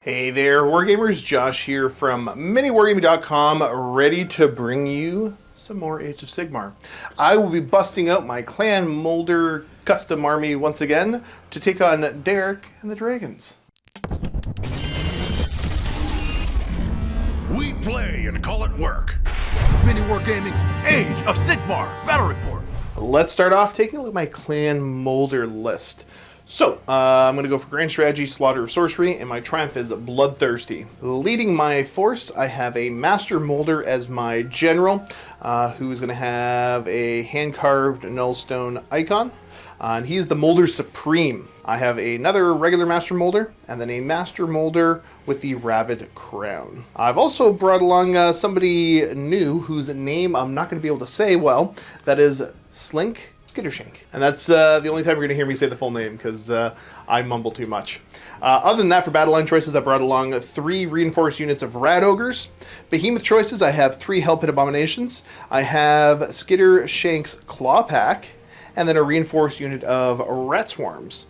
Hey there, Wargamers. Josh here from MiniWarGaming.com, ready to bring you some more Age of Sigmar. I will be busting out my Clan Moulder custom army once again to take on Derek and the Dragons. We play and call it work. MiniWarGaming's Age of Sigmar Battle Report. Let's start off taking a look at my Clan Moulder list. So, I'm going to go for Grand Strategy, Slaughter of Sorcery, and my Triumph is Bloodthirsty. Leading my force, I have a Master Moulder as my general, who's going to have a hand-carved Nullstone icon, and he is the Moulder Supreme. I have another regular Master Moulder, and then a Master Moulder with the Ravaged crown. I've also brought along somebody new whose name I'm not going to be able to say well, that is Slink Skittershank. And that's the only time you're going to hear me say the full name, because I mumble too much. Other than that, for battle line choices, I brought along 3 reinforced units of Rat Ogres. Behemoth choices, I have 3 Hell Pit Abominations. I have Skittershank's Claw Pack, and then a reinforced unit of Rat Swarms.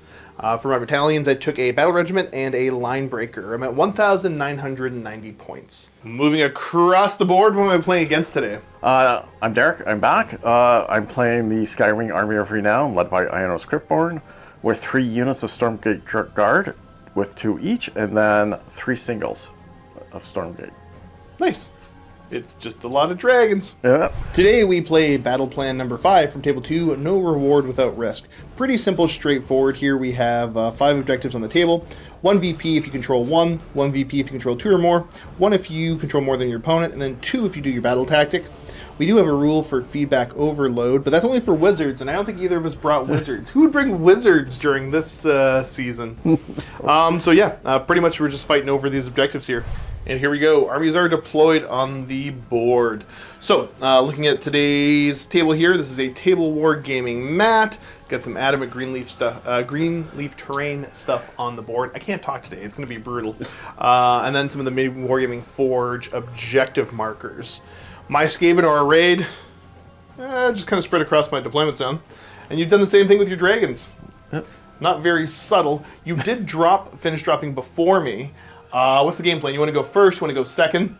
For my battalions, I took a Battle Regiment and a Line Breaker. I'm at 1,990 points. Moving across the board, what am I playing against today? I'm Derek, I'm back. I'm playing the Skywing Army of Renown, led by Ionos Cryptborn, with 3 units of Stormgate Guard, with 2 each, and then 3 singles of Stormgate. Nice. It's just a lot of dragons. Yeah. Today we play Battle Plan number 5 from Table 2, No Reward Without Risk. Pretty simple, straightforward. Here we have 5 objectives on the table. 1 VP if you control 1, 1 VP if you control 2 or more, 1 if you control more than your opponent, and then 2 if you do your battle tactic. We do have a rule for feedback overload, but that's only for wizards, and I don't think either of us brought wizards. Who would bring wizards during this season? So yeah, pretty much we're just fighting over these objectives here. And here we go. Armies are deployed on the board. So, looking at today's table here, this is a Table Wargaming mat. Got some adamant greenleaf stuff, greenleaf terrain stuff on the board. I can't talk today. It's going to be brutal. And then some of the MiniWarGaming Forge objective markers. My Skaven are arrayed, just kind of spread across my deployment zone. And you've done the same thing with your dragons. Yep. Not very subtle. You did finish dropping before me. What's the game plan? You want to go first? You want to go second?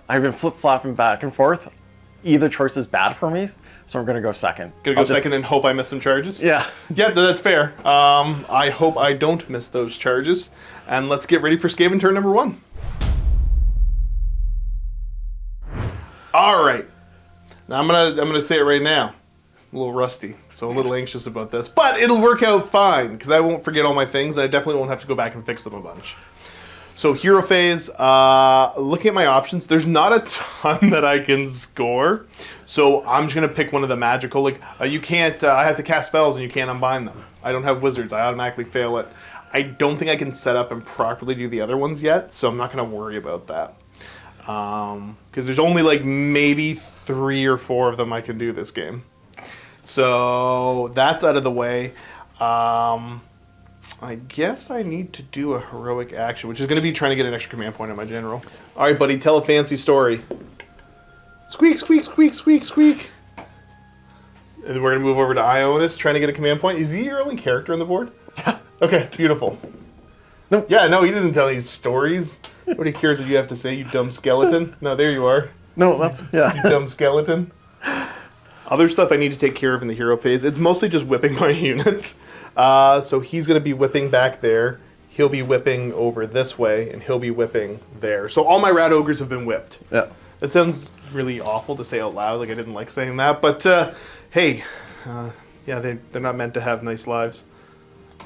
I've been flip-flopping back and forth. Either choice is bad for me, so I'm going to go second. Gonna go second and hope I miss some charges? Yeah. Yeah, that's fair. I hope I don't miss those charges. And let's get ready for Skaven turn number 1. All right. Now I'm gonna say it right now. I'm a little rusty, so I'm a little anxious about this, but it'll work out fine because I won't forget all my things, and I definitely won't have to go back and fix them a bunch. So hero phase, looking at my options, there's not a ton that I can score. So I'm just gonna pick one of the magical, like you can't, I have to cast spells and you can't unbind them. I don't have wizards, I automatically fail it. I don't think I can set up and properly do the other ones yet, so I'm not gonna worry about that. Because there's only like maybe 3 or 4 of them I can do this game. So that's out of the way. I guess I need to do a heroic action, which is going to be trying to get an extra command point on my general. All right, buddy, tell a fancy story. Squeak, squeak, squeak, squeak, squeak. And then we're going to move over to Ionis, trying to get a command point. Is he your only character on the board? Yeah. Okay, beautiful. No. Yeah, no, he doesn't tell any stories. Nobody cares what you have to say, you dumb skeleton. No, there you are. No, that's, yeah. You dumb skeleton. Other stuff I need to take care of in the hero phase. It's mostly just whipping my units. So he's going to be whipping back there. He'll be whipping over this way, and he'll be whipping there. So all my Rat Ogres have been whipped. Yeah. That sounds really awful to say out loud. Like I didn't like saying that. But hey, yeah, they're not meant to have nice lives.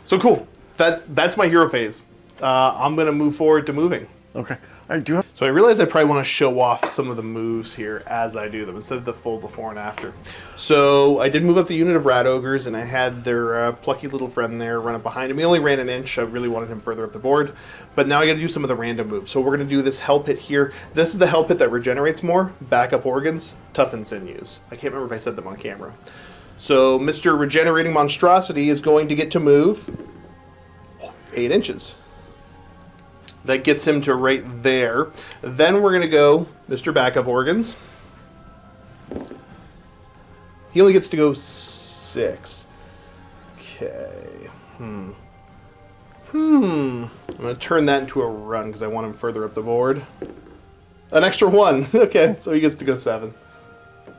So cool. That's my hero phase. I'm going to move forward to moving. Okay. I do have... So I realize I probably want to show off some of the moves here as I do them, instead of the full before and after. So I did move up the unit of Rat Ogres, and I had their plucky little friend there run up behind him. He only ran an inch. I really wanted him further up the board. But now I got to do some of the random moves. So we're going to do this Hell Pit here. This is the Hell Pit that regenerates more, backup organs, toughen sinews. I can't remember if I said them on camera. So Mr. Regenerating Monstrosity is going to get to move 8 inches. That gets him to right there. Then we're going to go Mr. Backup Organs. He only gets to go 6. Okay. I'm going to turn that into a run because I want him further up the board. An extra 1. Okay, so he gets to go 7.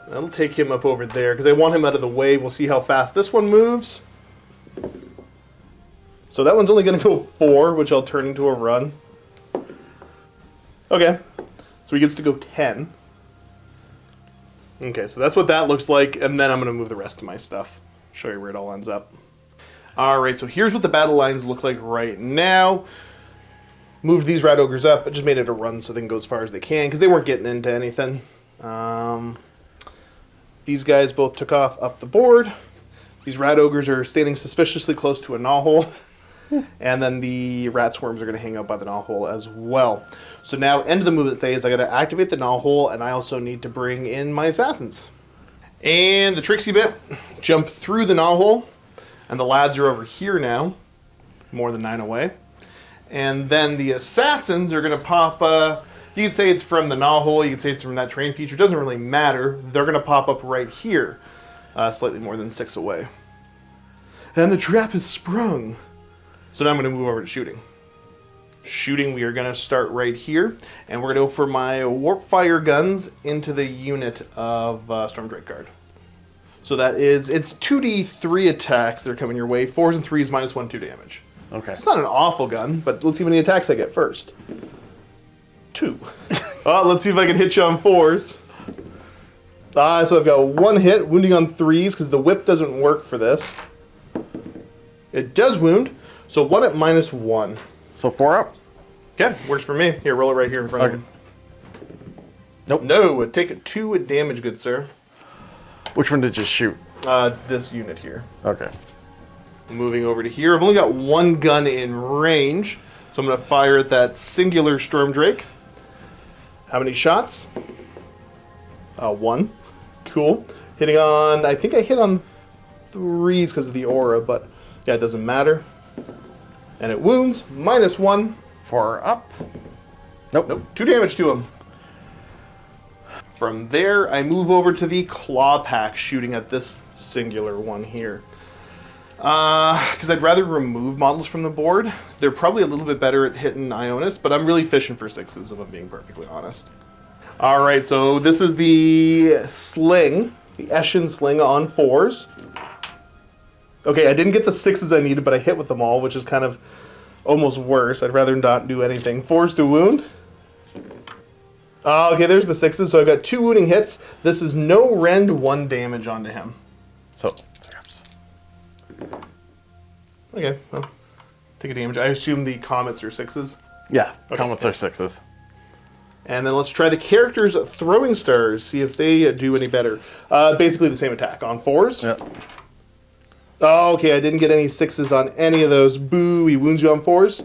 That'll take him up over there because I want him out of the way. We'll see how fast this one moves. So that one's only going to go 4, which I'll turn into a run. Okay, so he gets to go 10. Okay, so that's what that looks like, and then I'm going to move the rest of my stuff. Show you where it all ends up. Alright, so here's what the battle lines look like right now. Moved these Rat Ogres up. I just made it a run so they can go as far as they can, because they weren't getting into anything. These guys both took off up the board. These Rat Ogres are standing suspiciously close to a Gnawhole. And then the Rat Swarms are going to hang out by the Gnawhole as well. So now, end of the movement phase, I got to activate the Gnawhole, and I also need to bring in my Assassins. And the tricksy bit, jump through the Gnawhole, and the lads are over here now, more than 9 away. And then the Assassins are going to pop, you could say it's from the Gnawhole, you could say it's from that terrain feature, doesn't really matter. They're going to pop up right here, slightly more than 6 away. And the trap is sprung. So now I'm going to move over to shooting. Shooting, we are going to start right here, and we're going to go for my Warp Fire guns into the unit of Storm Drake Guard. So that is, it's 2d3 attacks that are coming your way, 4s and 3s, -1, 2 damage. Okay. It's not an awful gun, but let's see how many attacks I get first. 2. Let's see if I can hit you on 4s. So I've got 1 hit, wounding on 3s, because the whip doesn't work for this. It does wound. So 1 at -1. So 4 up? Okay, works for me. Here, roll it right here in front of Okay. me. Nope. No, take 2 damage, good sir. Which one did you shoot? It's this unit here. Okay. Moving over to here. I've only got 1 gun in range, so I'm going to fire at that singular Storm Drake. How many shots? 1. Cool. Hitting on, I think I hit on 3s because of the aura, but yeah, it doesn't matter. And it wounds, -1. 4 up. Nope. 2 damage to him. From there, I move over to the Claw Pack, shooting at this singular one here. Because I'd rather remove models from the board. They're probably a little bit better at hitting Ionis, but I'm really fishing for 6s, if I'm being perfectly honest. Alright, so this is the sling, the Eshin sling on 4s. Okay, I didn't get the 6s I needed, but I hit with them all, which is kind of almost worse. I'd rather not do anything. 4s to wound. Okay, there's the 6s, so I've got 2 wounding hits. This is no rend, 1 damage onto him. So, 3 ups. Okay, well, take a damage. I assume the comets are 6s. Yeah, Okay. comets are 6s. And then let's try the characters' throwing stars, see if they do any better. Basically the same attack on 4s. Yeah. Oh, okay, I didn't get any 6s on any of those. Boo, he wounds you on 4s.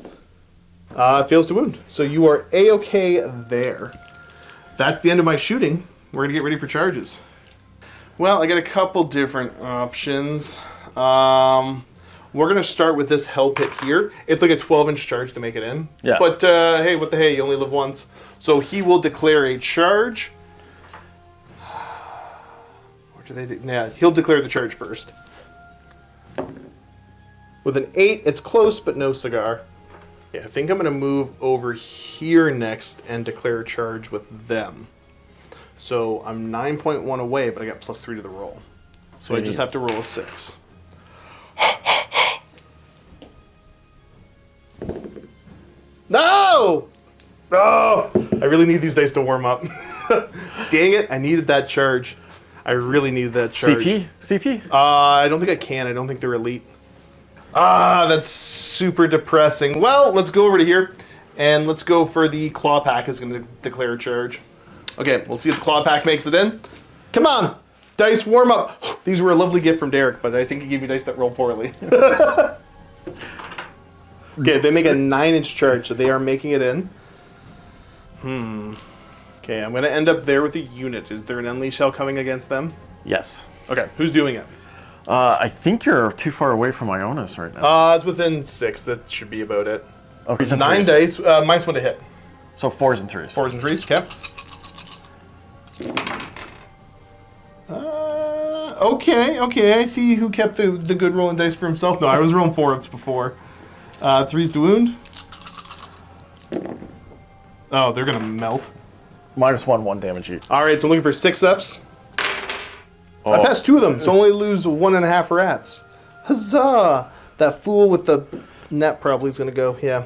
Fails to wound. So you are A-okay there. That's the end of my shooting. We're going to get ready for charges. Well, I got a couple different options. We're going to start with this Hell Pit here. It's like a 12-inch charge to make it in. Yeah. But, hey, what the hey, you only live once. So he will declare a charge. What do they do? Yeah, he'll declare the charge first. With an 8, it's close, but no cigar. Yeah, I think I'm going to move over here next and declare a charge with them. So I'm 9.1 away, but I got +3 to the roll. So I just have to roll a 6. No! Oh! I really need these dice to warm up. Dang it, I needed that charge. I really needed that charge. CP? CP? I don't think I can. I don't think they're elite. That's super depressing. Well, let's go over to here, and let's go for the Claw Pack is going to declare a charge. Okay, we'll see if the Claw Pack makes it in. Come on! Dice, warm up! These were a lovely gift from Derek, but I think he gave me dice that roll poorly. Okay, they make a 9-inch charge, so they are making it in. Okay, I'm going to end up there with the unit. Is there an Unleash Hell coming against them? Yes. Okay, who's doing it? I think you're too far away from Ionis right now. It's within 6. That should be about it. Okay, so 9 dice, -1 to hit. So 4s and 3s. 4s and 3s, okay. Okay, I see who kept the good rolling dice for himself. No, I was rolling 4-ups before. 3s to wound. Oh, they're going to melt. -1, 1 damage each. All right, so I'm looking for 6-ups. Oh. I passed 2 of them, so only lose 1.5 rats. Huzzah! That fool with the net probably is going to go, yeah.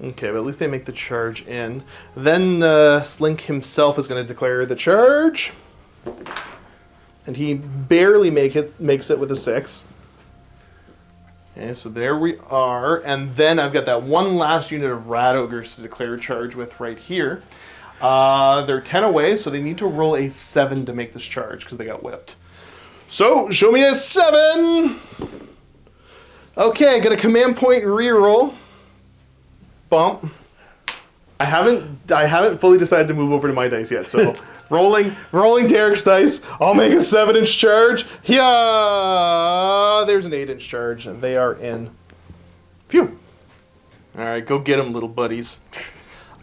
Okay, but at least they make the charge in. Then Slink himself is going to declare the charge. And he barely makes it with a 6. Okay, so there we are. And then I've got that one last unit of Rat Ogres to declare a charge with right here. They're 10 away, so they need to roll a 7 to make this charge because they got whipped. So, show me a 7! Okay, got a command point reroll. Bump. I haven't fully decided to move over to my dice yet, so rolling Derek's dice. I'll make a 7-inch charge. Yeah, there's an 8-inch charge. They are in. Phew. All right, go get them, little buddies.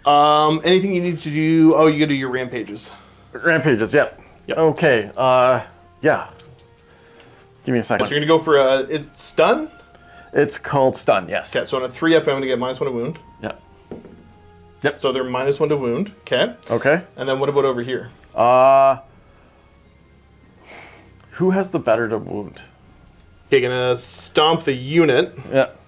Anything you need to do? Oh, you gotta do your rampages. Rampages, yep. Okay, yeah. Give me a second. So you're gonna go for is it stun? It's called stun, yes. Okay, so on a 3-up, I'm gonna get -1 to wound. Yep. Yep. So they're -1 to wound. Okay. Okay. And then what about over here? Who has the better to wound? Okay, gonna stomp the unit. Yep.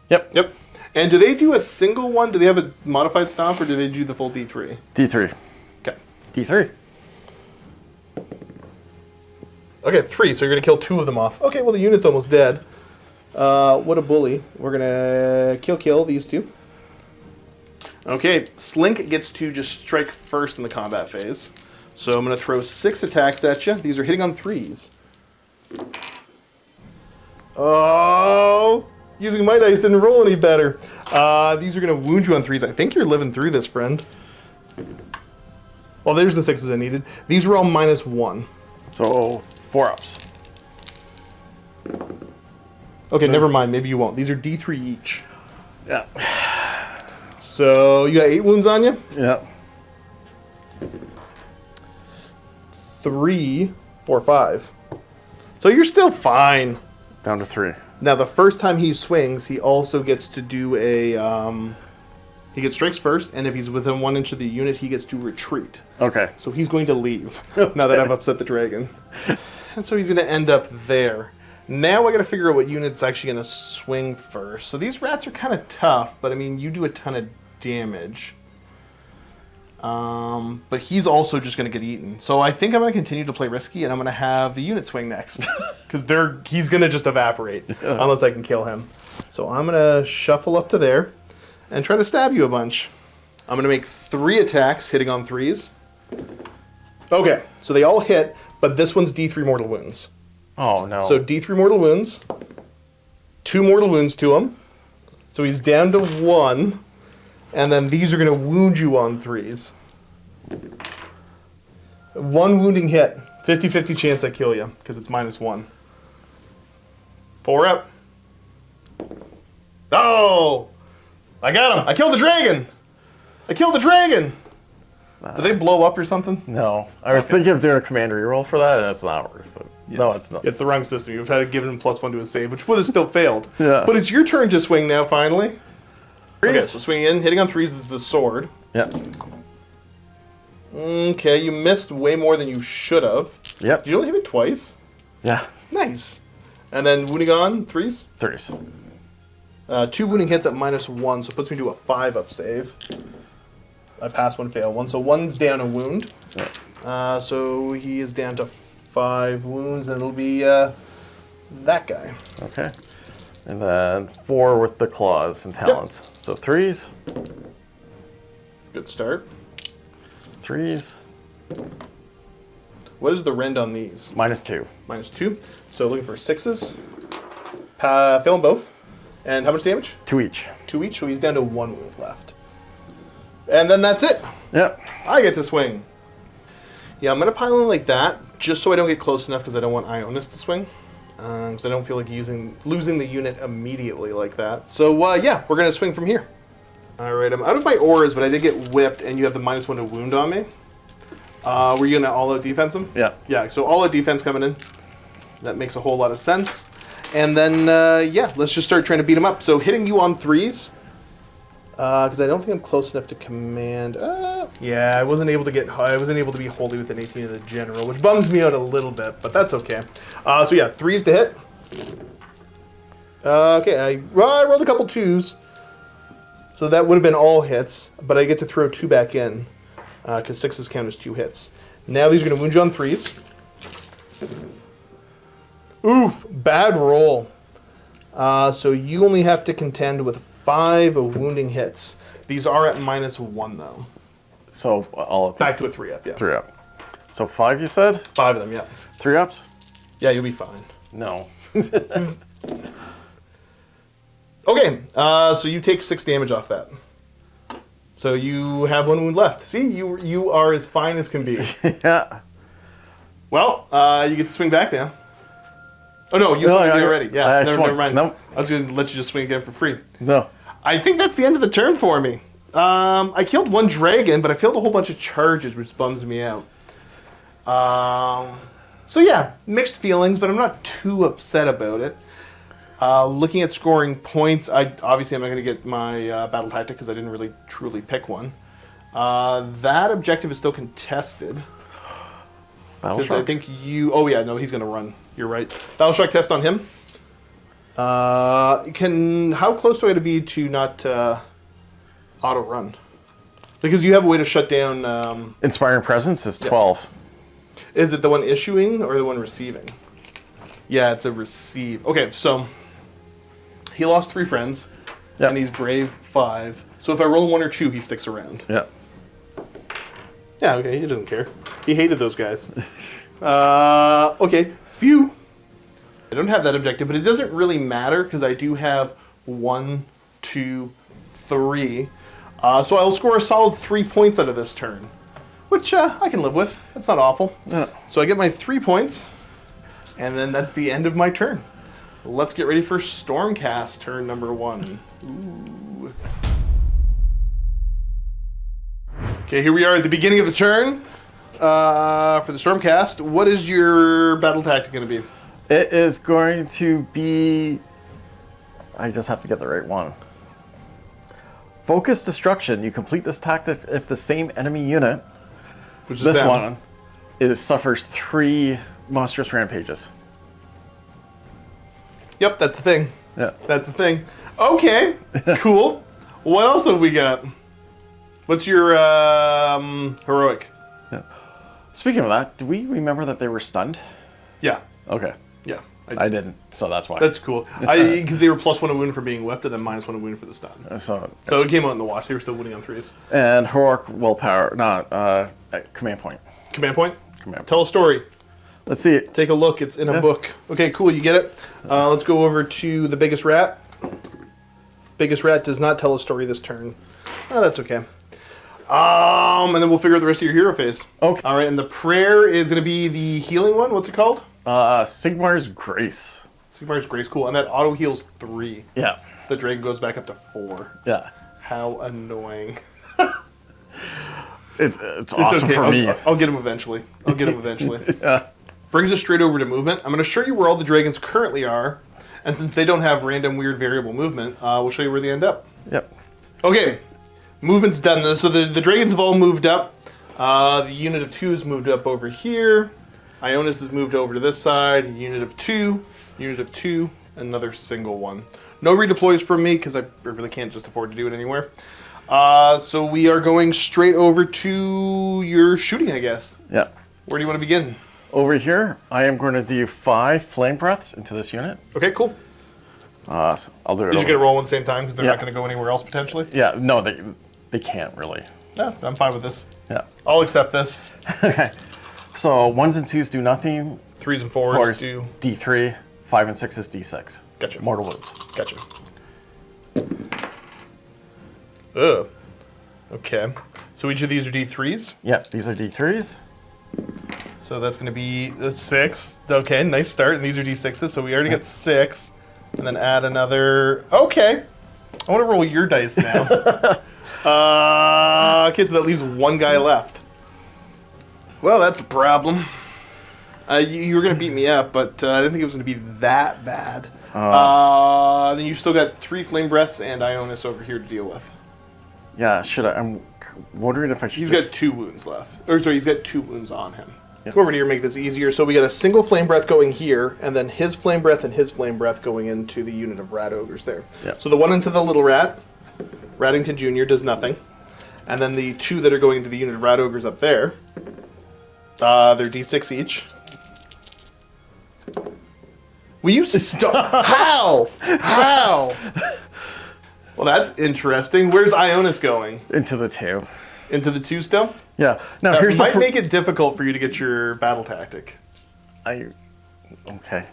Yep. Yep. And do they do a single one? Do they have a modified stomp, or do they do the full D3? D3. Okay. D3. Okay, 3. So you're gonna kill 2 of them off. Okay, well the unit's almost dead. What a bully. We're gonna kill these 2. Okay, Slink gets to just strike first in the combat phase. So I'm gonna throw 6 attacks at you. These are hitting on 3s. Oh, using my dice didn't roll any better. These are gonna wound you on 3s. I think you're living through this, friend. Well, there's the 6s I needed. These were all -1. So 4-ups. Okay, never mind. Maybe you won't. These are D3 each. Yeah. So you got 8 wounds on you? Yep. 3, 4, 5. So you're still fine. Down to 3. Now, the first time he swings, he also gets to do a... he gets strikes first, and if he's within 1 inch of the unit, he gets to retreat. Okay. So he's going to leave, now that I've upset the dragon. And so he's going to end up there. Now I got to figure out what unit's actually going to swing first. So these rats are kind of tough, but I mean, you do a ton of damage. But he's also just going to get eaten. So I think I'm going to continue to play risky, and I'm going to have the unit swing next. Because he's going to just evaporate, unless I can kill him. So I'm going to shuffle up to there and try to stab you a bunch. I'm going to make 3 attacks, hitting on 3s. Okay, so they all hit, but this one's D3 mortal wounds. Oh, no. So D3 mortal wounds, 2 mortal wounds to him. So he's down to 1. And then these are going to wound you on 3s. 1 wounding hit. 50-50 chance I kill you, because it's -1. 4 up. Oh! I got him! I killed the dragon! I killed the dragon! Did they blow up or something? No. I was thinking of doing a command reroll for that, and it's not worth it. Yeah. No, it's not. It's the wrong system. You've had to give him +1 to his save, which would have still failed. Yeah. But it's your turn to swing now, finally. Threes. Okay, so swing in. Hitting on 3s is the sword. Yep. Okay, you missed way more than you should have. Yep. Did you only hit me twice? Yeah. Nice. And then wounding on 3s? 3s. 2 wounding hits at -1, so it puts me to a 5-up save. I pass 1, fail 1. So 1's down a wound. Yeah. So he is down to 5 wounds, and it'll be that guy. Okay. And then 4 with the claws and talons. Yep. So 3s. Good start. 3s. What is the rend on these? -2. -2. So looking for 6s. Fail them both. And how much damage? 2 each. 2 each, so he's down to 1 wound left. And then that's it. Yep. I get to swing. Yeah, I'm going to pile in like that, just so I don't get close enough, because I don't want Ionis to swing. Because I don't feel like losing the unit immediately like that. So, yeah, we're going to swing from here. All right, I'm out of my auras, but I did get whipped, and you have the -1 to wound on me. Were you going to all-out defense him? Yeah. Yeah, so all-out defense coming in. That makes a whole lot of sense. And then, yeah, let's just start trying to beat him up. So hitting you on 3s, because I don't think I'm close enough to command. Yeah, I wasn't able to be holy with an 18 of the general, which bums me out a little bit, but that's okay. So yeah, 3s to hit. Okay, I rolled a couple 2s, so that would have been all hits, but I get to throw 2 back in, because 6s count as 2 hits. Now these are going to wound you on 3s. Oof, bad roll. So you only have to contend with 5 wounding hits. These are at -1 though. So I'll Back to a 3-up, yeah. 3-up. So 5, you said? 5 of them, yeah. 3-ups? Yeah, you'll be fine. No. Okay, so you take 6 damage off that. So you have 1 wound left. See, you are as fine as can be. Yeah. Well, you get to swing back now. Oh no, you swung again already. Yeah, never mind. Nope. I was going to let you just swing again for free. No. I think that's the end of the turn for me. I killed 1 dragon, but I failed a whole bunch of charges, which bums me out. So yeah, mixed feelings, but I'm not too upset about it. Looking at scoring points, obviously I'm not going to get my battle tactic because I didn't really truly pick one. That objective is still contested. Because I think you... Oh yeah, no, he's going to run. You're right. Battle Shock test on him. How close do I have to be to not auto run? Because you have a way to shut down... Inspiring Presence is 12. Is it the one issuing or the one receiving? Yeah, it's a receive. Okay, so he lost 3 friends, and he's brave 5. So if I roll a 1 or 2, he sticks around. Yeah. Yeah, okay, he doesn't care. He hated those guys. Okay, phew. I don't have that objective, but it doesn't really matter because I do have 1, 2, 3. So I'll score a solid 3 points out of this turn, which I can live with. That's not awful. Yeah. So I get my 3 points, and then that's the end of my turn. Let's get ready for Stormcast turn number 1. Ooh. Okay, here we are at the beginning of the turn for the Stormcast. What is your battle tactic going to be? It is going to be... I just have to get the right one. Focus Destruction. You complete this tactic if the same enemy unit, Which is this them. one, suffers 3 monstrous rampages. Yep, that's the thing. Yeah. That's the thing. Okay, cool. What else have we got? What's your heroic? Yeah. Speaking of that, do we remember that they were stunned? Yeah. Okay. Yeah. I didn't, so that's why. That's cool. Because they were +1 a wound for being whipped and then -1 a wound for the stun. So it came out in the wash. They were still winning on 3s. And heroic willpower, command point. Command point? Command point. Tell a story. Let's see it. Take a look. It's in a book. Okay, cool. You get it? Let's go over to the biggest rat. Biggest rat does not tell a story this turn. Oh, that's okay. And then we'll figure out the rest of your hero phase. Okay. All right, and the prayer is going to be the healing one. What's it called? Sigmar's Grace. Sigmar's Grace, cool. And that auto heals 3. Yeah. The dragon goes back up to 4. Yeah. How annoying. It's awesome okay. for me. I'll get him eventually. Yeah. Brings us straight over to movement. I'm going to show you where all the dragons currently are. And since they don't have random weird variable movement, we'll show you where they end up. Yep. Okay. Movement's done. So the dragons have all moved up. The unit of 2's moved up over here. Ionis has moved over to this side. Unit of 2, another single one. No redeploys from me because I really can't just afford to do it anywhere. So we are going straight over to your shooting, I guess. Yeah. Where do you want to begin? Over here, I am going to do 5 flame breaths into this unit. Okay, cool. So I'll do it. Did you get a roll at the same time because they're Yeah. not going to go anywhere else potentially? Yeah. No, they can't really. Yeah, I'm fine with this. Yeah. I'll accept this. Okay. So 1s and 2s do nothing. 3s and 4s 4s do. D3. 5 and 6s D6. Gotcha. Mortal wounds. Gotcha. Ugh. Okay. So each of these are D3s. Yeah, these are D3s. So that's going to be a 6. Okay, nice start. And these are D6s, so we already got 6. And then add another... Okay. I want to roll your dice now. Okay, so that leaves 1 guy left. Well, that's a problem. You were going to beat me up, but I didn't think it was going to be that bad. Then you still got 3 flame breaths and Ionis over here to deal with. Yeah, should I? I'm wondering if I should. He's got 2 wounds left. Or sorry, he's got 2 wounds on him. Yep. Go over here and make this easier. So we got a single flame breath going here, and then his flame breath and his flame breath going into the unit of rat ogres there. Yep. So the one into the little rat, Rattington Jr. does nothing. And then the 2 that are going into the unit of rat ogres up there, they're d6 each. Will you stop? How? How? Well, that's interesting. Where's Ionis going? Into the 2. Into the 2 still? Yeah. Now That here's might make it difficult for you to get your battle tactic. Okay.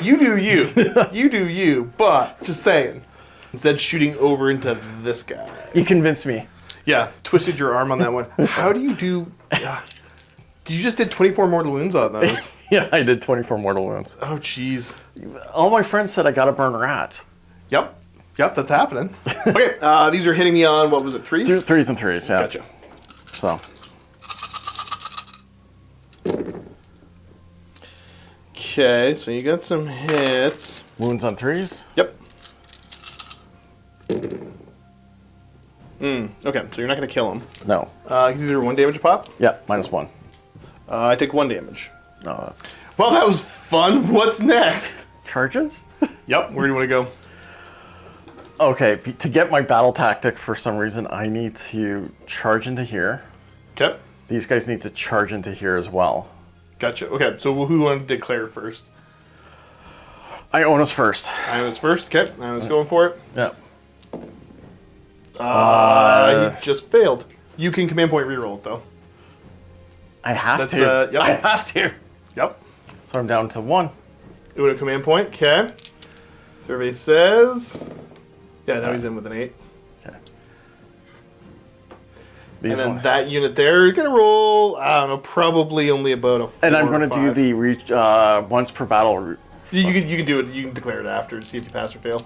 You do you. You do you. But, just saying. Instead shooting over into this guy. You convinced me. Yeah, twisted your arm on that one. How do you do... You just did 24 mortal wounds on those. Yeah, I did 24 mortal wounds. Oh, jeez. All my friends said I gotta burn rats. Yep. Yep, that's happening. Okay, these are hitting me on, what was it, 3s? 3s and 3s, yeah. Gotcha. So. Okay, so you got some hits. Wounds on 3s? Yep. Okay, so you're not going to kill him. No. Because these are 1 damage a pop. Yeah, -1. I take 1 damage. No, that's... Well, that was fun. What's next? Charges? Yep, where do you want to go? Okay, to get my battle tactic, for some reason, I need to charge into here. Okay. These guys need to charge into here as well. Gotcha. Okay, so who want to declare first? Ionis first. Ionis first. Okay, Ionis going for it. Yeah. He just failed. You can command point reroll it, though. I have That's, to. yep. I have to. Yep. So I'm down to 1. Doing a command point. Okay. Survey says... Yeah, now he's in with an 8. Okay. And then that unit there, you're going to roll, I don't know, probably only about a 4 And I'm going to or 5. do the reach once per battle. You can do it. You can declare it after to see if you pass or fail.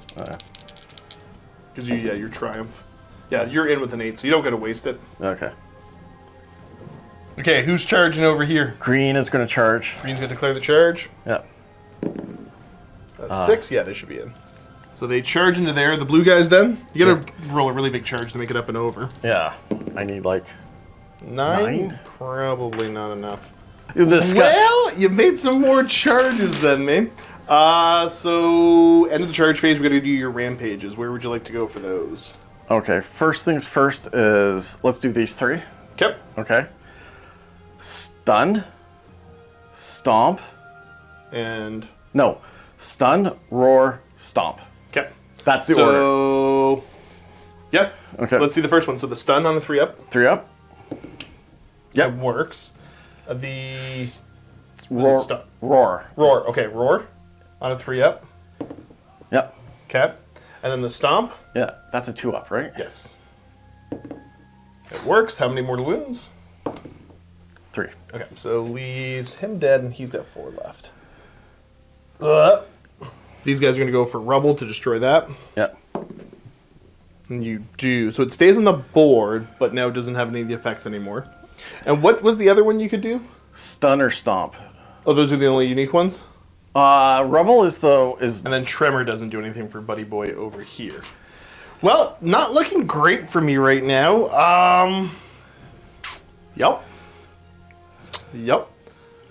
Because your triumph. Yeah, you're in with an 8, so you don't got to waste it. Okay. Okay, who's charging over here? Green is going to charge. Green's going to declare the charge. Yeah. 6? Yeah, they should be in. So they charge into there. The blue guys then? You got to roll a really big charge to make it up and over. Yeah. I need like... 9? Probably not enough. Discuss. Well, you made some more charges then, man. So, end of the charge phase, we're going to do your rampages. Where would you like to go for those? Okay, first things first is, let's do these 3. Okay. Okay. Stun. Stomp. And... No. Stun, roar, stomp. Okay. That's the order. So... Yeah. Okay. Let's see the first one. So the stun on the 3 up. 3 up. Yep. That works. The... Roar. Stun? Roar. Roar. Okay, roar on a 3 up. Yep. Okay. And then the stomp. Yeah, that's a 2 up, right? Yes. It works. How many mortal wounds? 3. Okay, so leaves him dead, and he's got 4 left. These guys are going to go for rubble to destroy that. Yep. And you do. So it stays on the board, but now it doesn't have any of the effects anymore. And what was the other one you could do? Stun or stomp. Oh, those are the only unique ones? Rubble is And then Tremor doesn't do anything for Buddy Boy over here. Well, not looking great for me right now. Yep.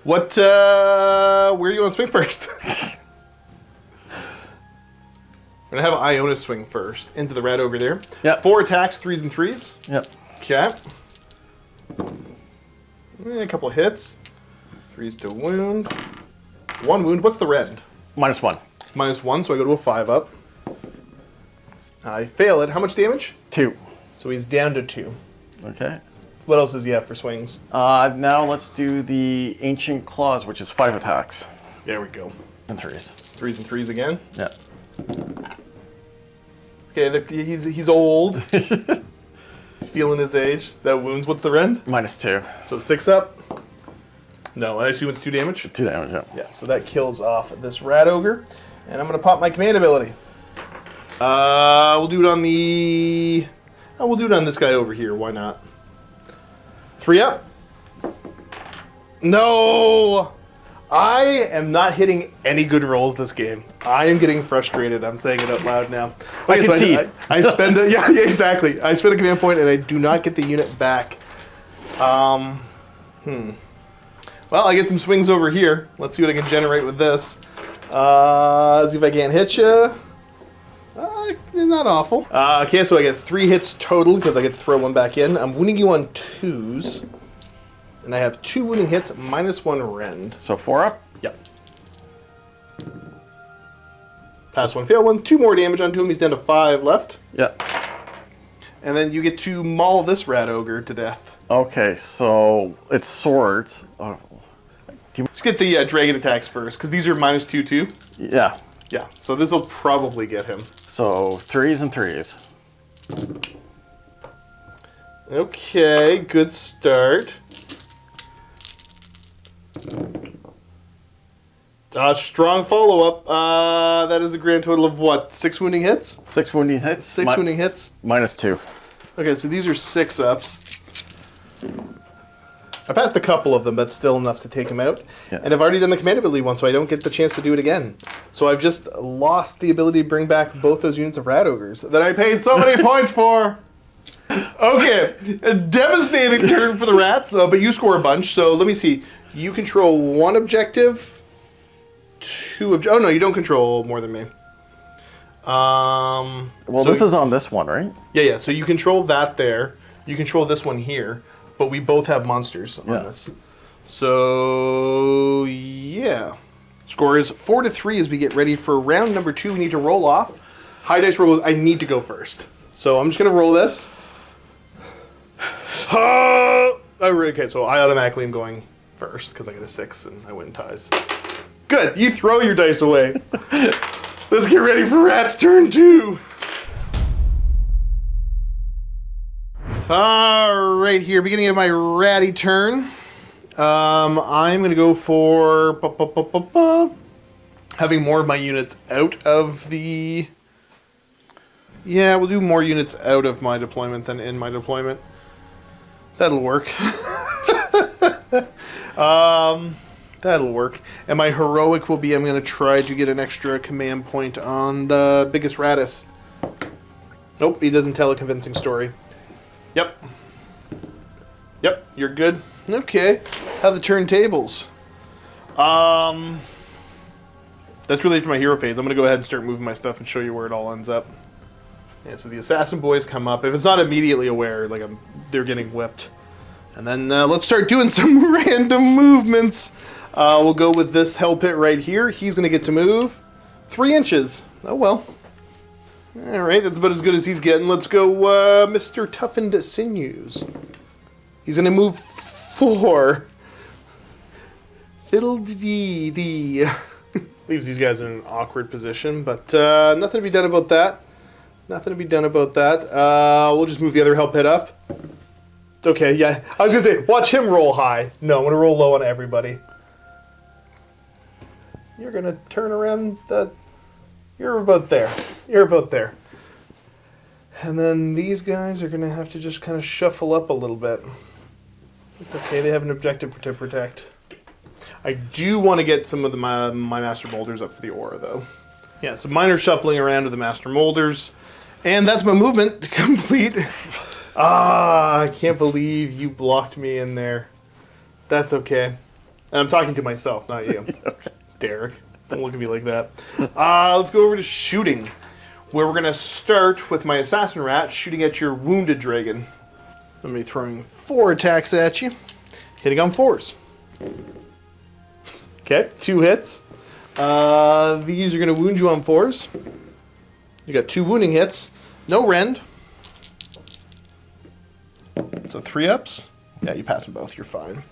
What, where do you want to swing first? I'm going to have Ionis swing first into the rat over there. Yep. 4 attacks, 3s and 3s. Yep. Okay. A couple of hits. 3s to wound. 1 wound. What's the red? -1. -1, so I go to a 5 up. I fail it. How much damage? 2. So he's down to 2. Okay. What else does he have for swings? Now let's do the Ancient Claws, which is 5 attacks. There we go. And 3s. 3s and 3s again. Yeah. Okay, he's old. He's feeling his age. That wounds. What's the rend? -2. So 6 up. No, I assume it's 2 damage. 2 damage, yeah. Yeah, so that kills off this rat ogre. And I'm going to pop my command ability. We'll do it on the... we'll do it on this guy over here. Why not? 3 up. No! I am not hitting any good rolls this game. I am getting frustrated. I'm saying it out loud now. I can see. I spend a, yeah, exactly. I spend a command point and I do not get the unit back. Well, I get some swings over here. Let's see what I can generate with this. See if I can't hit you. Not awful. Okay, so I get 3 hits total because I get to throw 1 back in. I'm wounding you on 2s. And I have 2 wounding hits, -1 rend. So 4 up? Yep. Pass 1, fail 1. 2 more damage onto him. He's down to 5 left. Yeah. And then you get to maul this rat ogre to death. Okay, so it's swords. Let's get the dragon attacks first, because these are -2 too. Yeah. Yeah, so this will probably get him. So 3s and 3s. Okay, good start. Strong follow-up. That is a grand total of what? 6 wounding hits? 6 wounding hits. 6 wounding hits? -2. Okay, so these are 6-ups. I passed a couple of them, but still enough to take him out. Yeah. And I've already done the command ability one, so I don't get the chance to do it again. So I've just lost the ability to bring back both those units of rat ogres that I paid so many points for. Okay, a devastating turn for the rats, but you score a bunch. So let me see. You control 1 objective, 2 oh no, you don't control more than me. Well, so this is on this one, right? Yeah. So you control that there. You control this one here, but we both have monsters on this. So yeah, score is 4-3 as we get ready for round number 2. We need to roll off. High dice roll. I need to go first, so I'm just gonna roll this. Okay, so I automatically am going first because I get a 6 and I win ties. Good, you throw your dice away. Let's get ready for Rat's turn 2. All right, here, beginning of my ratty turn. I'm going to go for having more of my units out of the... Yeah, we'll do more units out of my deployment than in my deployment. That'll work. That'll work. And my heroic will be I'm going to try to get an extra command point on the biggest Ratus. Nope, he doesn't tell a convincing story. Yep. Yep, you're good. Okay. How the turntables? That's really for my hero phase. I'm going to go ahead and start moving my stuff and show you where it all ends up. Yeah, so the assassin boys come up. If it's not immediately aware, like they're getting whipped. And then let's start doing some random movements. We'll go with this hell pit right here. He's going to get to move 3 inches. Oh, well. All right, that's about as good as he's getting. Let's go Mr. Toughened Sinews. He's going to move 4. Fiddle-dee-dee. Leaves these guys in an awkward position, but nothing to be done about that. Nothing to be done about that. We'll just move the other hell pit up. It's okay, yeah. I was going to say, watch him roll high. No, I'm going to roll low on everybody. You're going to turn around the... You're about there. You're about there. And then these guys are going to have to just kind of shuffle up a little bit. It's okay, they have an objective to protect. I do want to get some of my Master Moulders up for the aura, though. Yeah, so minor shuffling around to the Master Moulders. And that's my movement complete. I can't believe you blocked me in there. That's okay. And I'm talking to myself, not you. Okay. Derek, don't look at me like that. Let's go over to shooting, where we're going to start with my Assassin Rat shooting at your Wounded Dragon. I'm going to be throwing 4 attacks at you, hitting on 4s. Okay, 2 hits. These are going to wound you on 4s. You got 2 wounding hits. No rend. So 3 ups. Yeah, you pass them both. You're fine.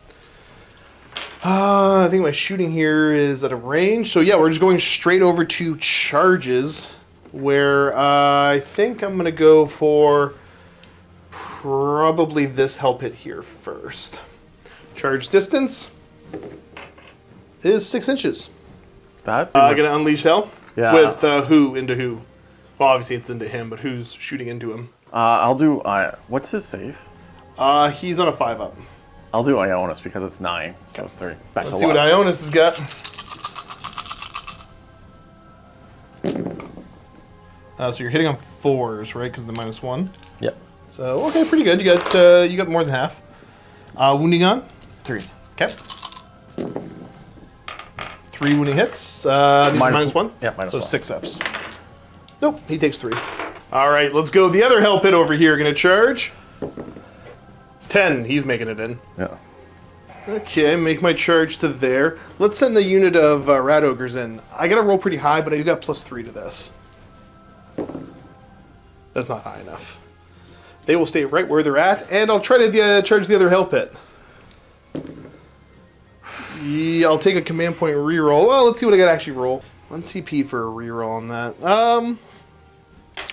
I think my shooting here is at a range. So yeah, we're just going straight over to charges, where I think I'm going to go for probably this hell pit here first. Charge distance is 6 inches. That? I'm going to unleash hell? Yeah. With who into who? Well, obviously it's into him, but who's shooting into him? I'll do... what's his save? He's on a 5-up. I'll do Ionis because it's 9, so it's 3. Back Let's to see what left. Ionis has got. So you're hitting on 4s, right? Because of the -1. Yep. So okay, pretty good. You got more than half. Wounding on 3s. Okay. 3 wounding hits. These are -1. Yeah, -1. So 6 ups. Nope, he takes 3. All right, let's go. The other hell pit over here going to charge. 10. He's making it in. Yeah. Okay, make my charge to there. Let's send the unit of rat ogres in. I got to roll pretty high, but I do got +3 to this. That's not high enough. They will stay right where they're at, and I'll try to charge the other hell pit. Yeah, I'll take a command point reroll. Well, let's see what I got to actually roll. 1 CP for a reroll on that.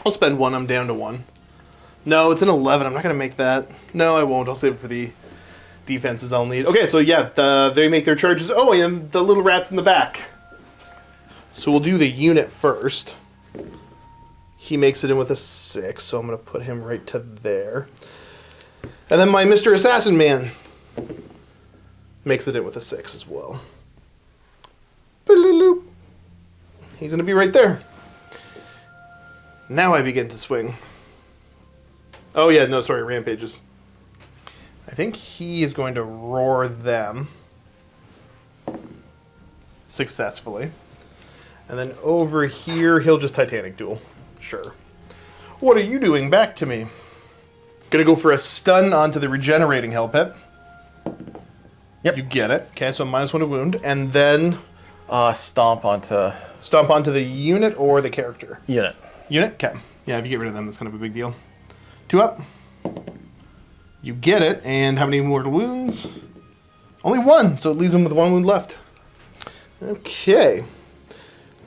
I'll spend 1. I'm down to 1. No, it's an 11. I'm not going to make that. No, I won't. I'll save it for the defenses I'll need. Okay, so yeah, they make their charges. Oh, and the little rat's in the back. So we'll do the unit first. He makes it in with a 6, so I'm going to put him right to there. And then my Mr. Assassin Man makes it in with a 6 as well. He's going to be right there. Now I begin to swing. Oh yeah, no, sorry, rampages. I think he is going to roar them successfully. And then over here, he'll just Titanic Duel. Sure. What are you doing? Back to me. Gonna go for a stun onto the regenerating hell pit. Yep. You get it. Okay, so -1 to wound. And then Stomp onto stomp onto the unit or the character. unit. Unit? Okay. Yeah, if you get rid of them, that's kind of a big deal. 2 up. You get it, and how many mortal wounds? Only 1, so it leaves him with 1 wound left. Okay.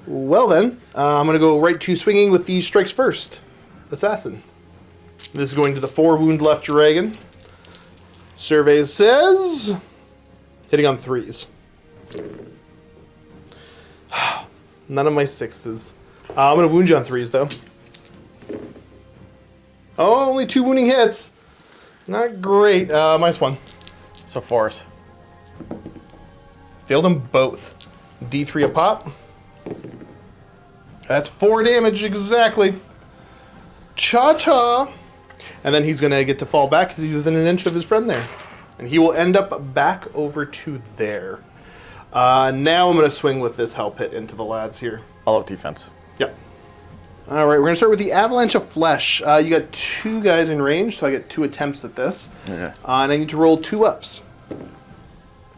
Well then, I'm going to go right to swinging with the strikes first. Assassin. This is going to the 4 wound left dragon. Survey says... hitting on 3s. None of my 6s. I'm going to wound you on 3s, though. Oh, only 2 wounding hits. Not great. -1. So 4s. Failed them both. D3 a pop. That's 4 damage exactly. Cha-cha. And then he's going to get to fall back because he's within an inch of his friend there. And he will end up back over to there. Now I'm going to swing with this hell pit into the lads here. All out defense. Yep. All right, we're going to start with the Avalanche of Flesh. You got 2 guys in range, so I get 2 attempts at this. Yeah. And I need to roll 2 ups.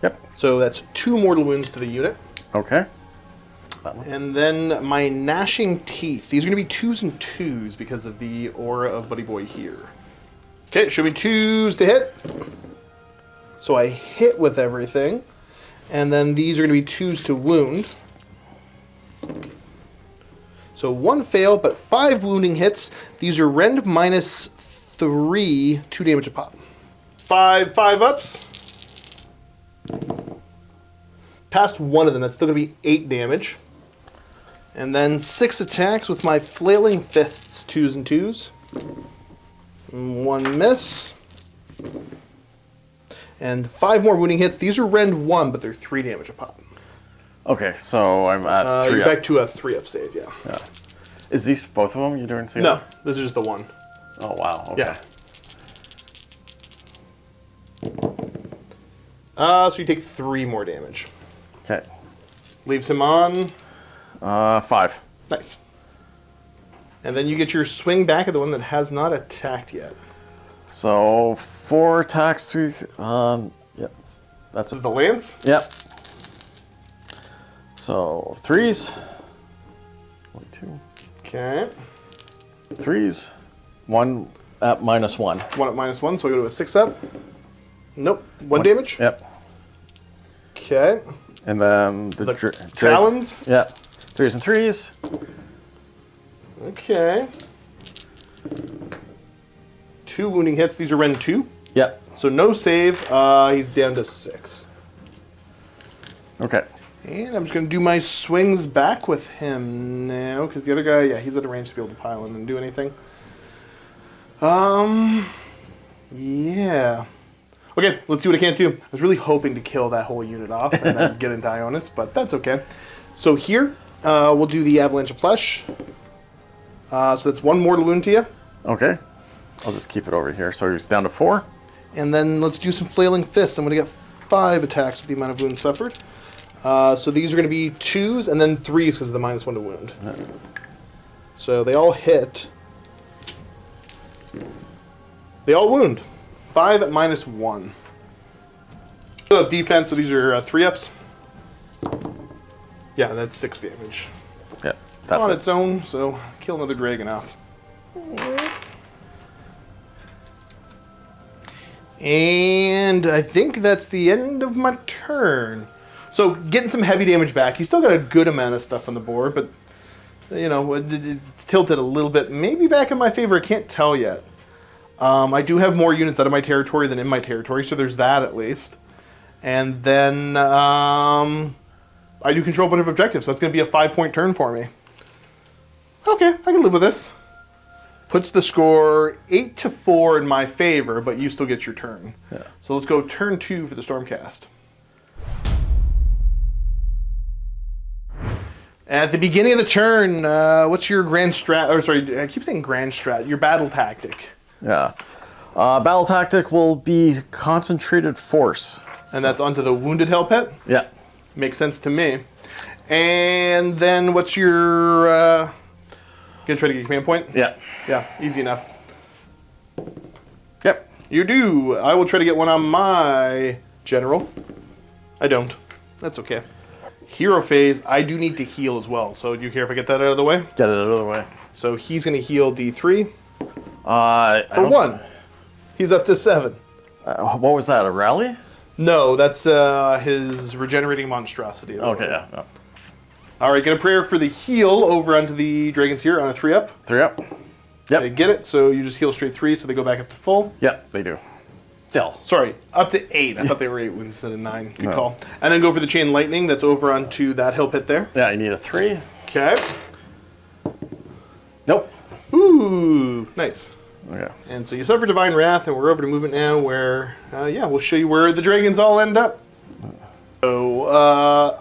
Yep. So that's 2 mortal wounds to the unit. Okay. And then my Gnashing Teeth. These are going to be 2s and 2s because of the aura of Buddy Boy here. Okay, show me 2s to hit. So I hit with everything. And then these are going to be 2s to wound. So 1 fail, but 5 wounding hits. These are rend -3, 2 damage a pop. 5 ups. Past 1 of them, that's still going to be 8 damage. And then 6 attacks with my Flailing Fists, 2s and 2s. 1 miss. And 5 more wounding hits. These are rend 1, but they're 3 damage a pop. Okay, so I'm at 3 You're up. back to a 3-up save, yeah. Yeah. Is these both of them you're doing together? No, this is just the 1. Oh, wow. Okay. Yeah. So you take 3 more damage. Okay. Leaves him on. 5. Nice. And then you get your swing back at the one that has not attacked yet. So 4 attacks, 3. Yep. That's This is the lance? Yep. So 3s. 1, 2. Okay. 3s. 1 at -1. 1 at -1, so I go to a 6 up. Nope. 1 damage? Yep. Okay. And then the Talons? Yep. 3s and 3s. Okay. 2 wounding hits. These are rend 2. Yep. So no save. He's down to 6. Okay. And I'm just going to do my swings back with him now, because the other guy, yeah, he's at a range to be able to pile in and do anything. Yeah. Okay, let's see what I can't do. I was really hoping to kill that whole unit off and then get into Ionis, but that's okay. So here, we'll do the Avalanche of Flesh. So that's 1 mortal wound to you. Okay. I'll just keep it over here. So he's down to 4. And then let's do some Flailing Fists. I'm going to get 5 attacks with the amount of wounds suffered. So these are going to be 2s and then 3s because of the -1 to wound. So they all hit. They all wound. 5 at -1. So have defense, so these are 3-ups. Yeah, that's 6 damage. Yeah, that's On it. its own, so kill another dragon off. And I think that's the end of my turn. So getting some heavy damage back. You still got a good amount of stuff on the board, but you know, it's tilted a little bit. Maybe back in my favor, I can't tell yet. I do have more units out of my territory than in my territory, so there's that at least. And then I do control a bunch of objectives, so that's going to be a 5-point turn for me. Okay, I can live with this. Puts the score 8-4 in my favor, but you still get your turn. Yeah. So let's go turn 2 for the Stormcast. At the beginning of the turn, what's your grand strat? Or sorry, I keep saying grand strat. Your battle tactic. Yeah. Battle tactic will be concentrated force. And that's onto the wounded hell pit? Yeah. Makes sense to me. And then what's your... gonna try to get a command point? Yeah. Yeah, easy enough. Yep. You do. I will try to get one on my general. I don't. That's okay. Hero phase, I do need to heal as well. So do you care if I get that out of the way? Get it out of the way. So he's going to heal D3 For 1. He's up to 7. What was that, a rally? No, that's his regenerating monstrosity. Okay, yeah. No. All right, get a prayer for the heal over onto the dragons here on a 3-up. 3-up. They Yep. get it, so you just heal straight 3, so they go back up to full. Yep, they do. Still. Sorry, up to 8. I thought they were 8 wounds instead of 9. Good No. call. And then go for the chain lightning that's over onto that hill pit there. Yeah, I need a 3. Okay. Nope. Ooh, nice. Okay. And so you suffer Divine Wrath, and we're over to movement now where, yeah, we'll show you where the dragons all end up. So,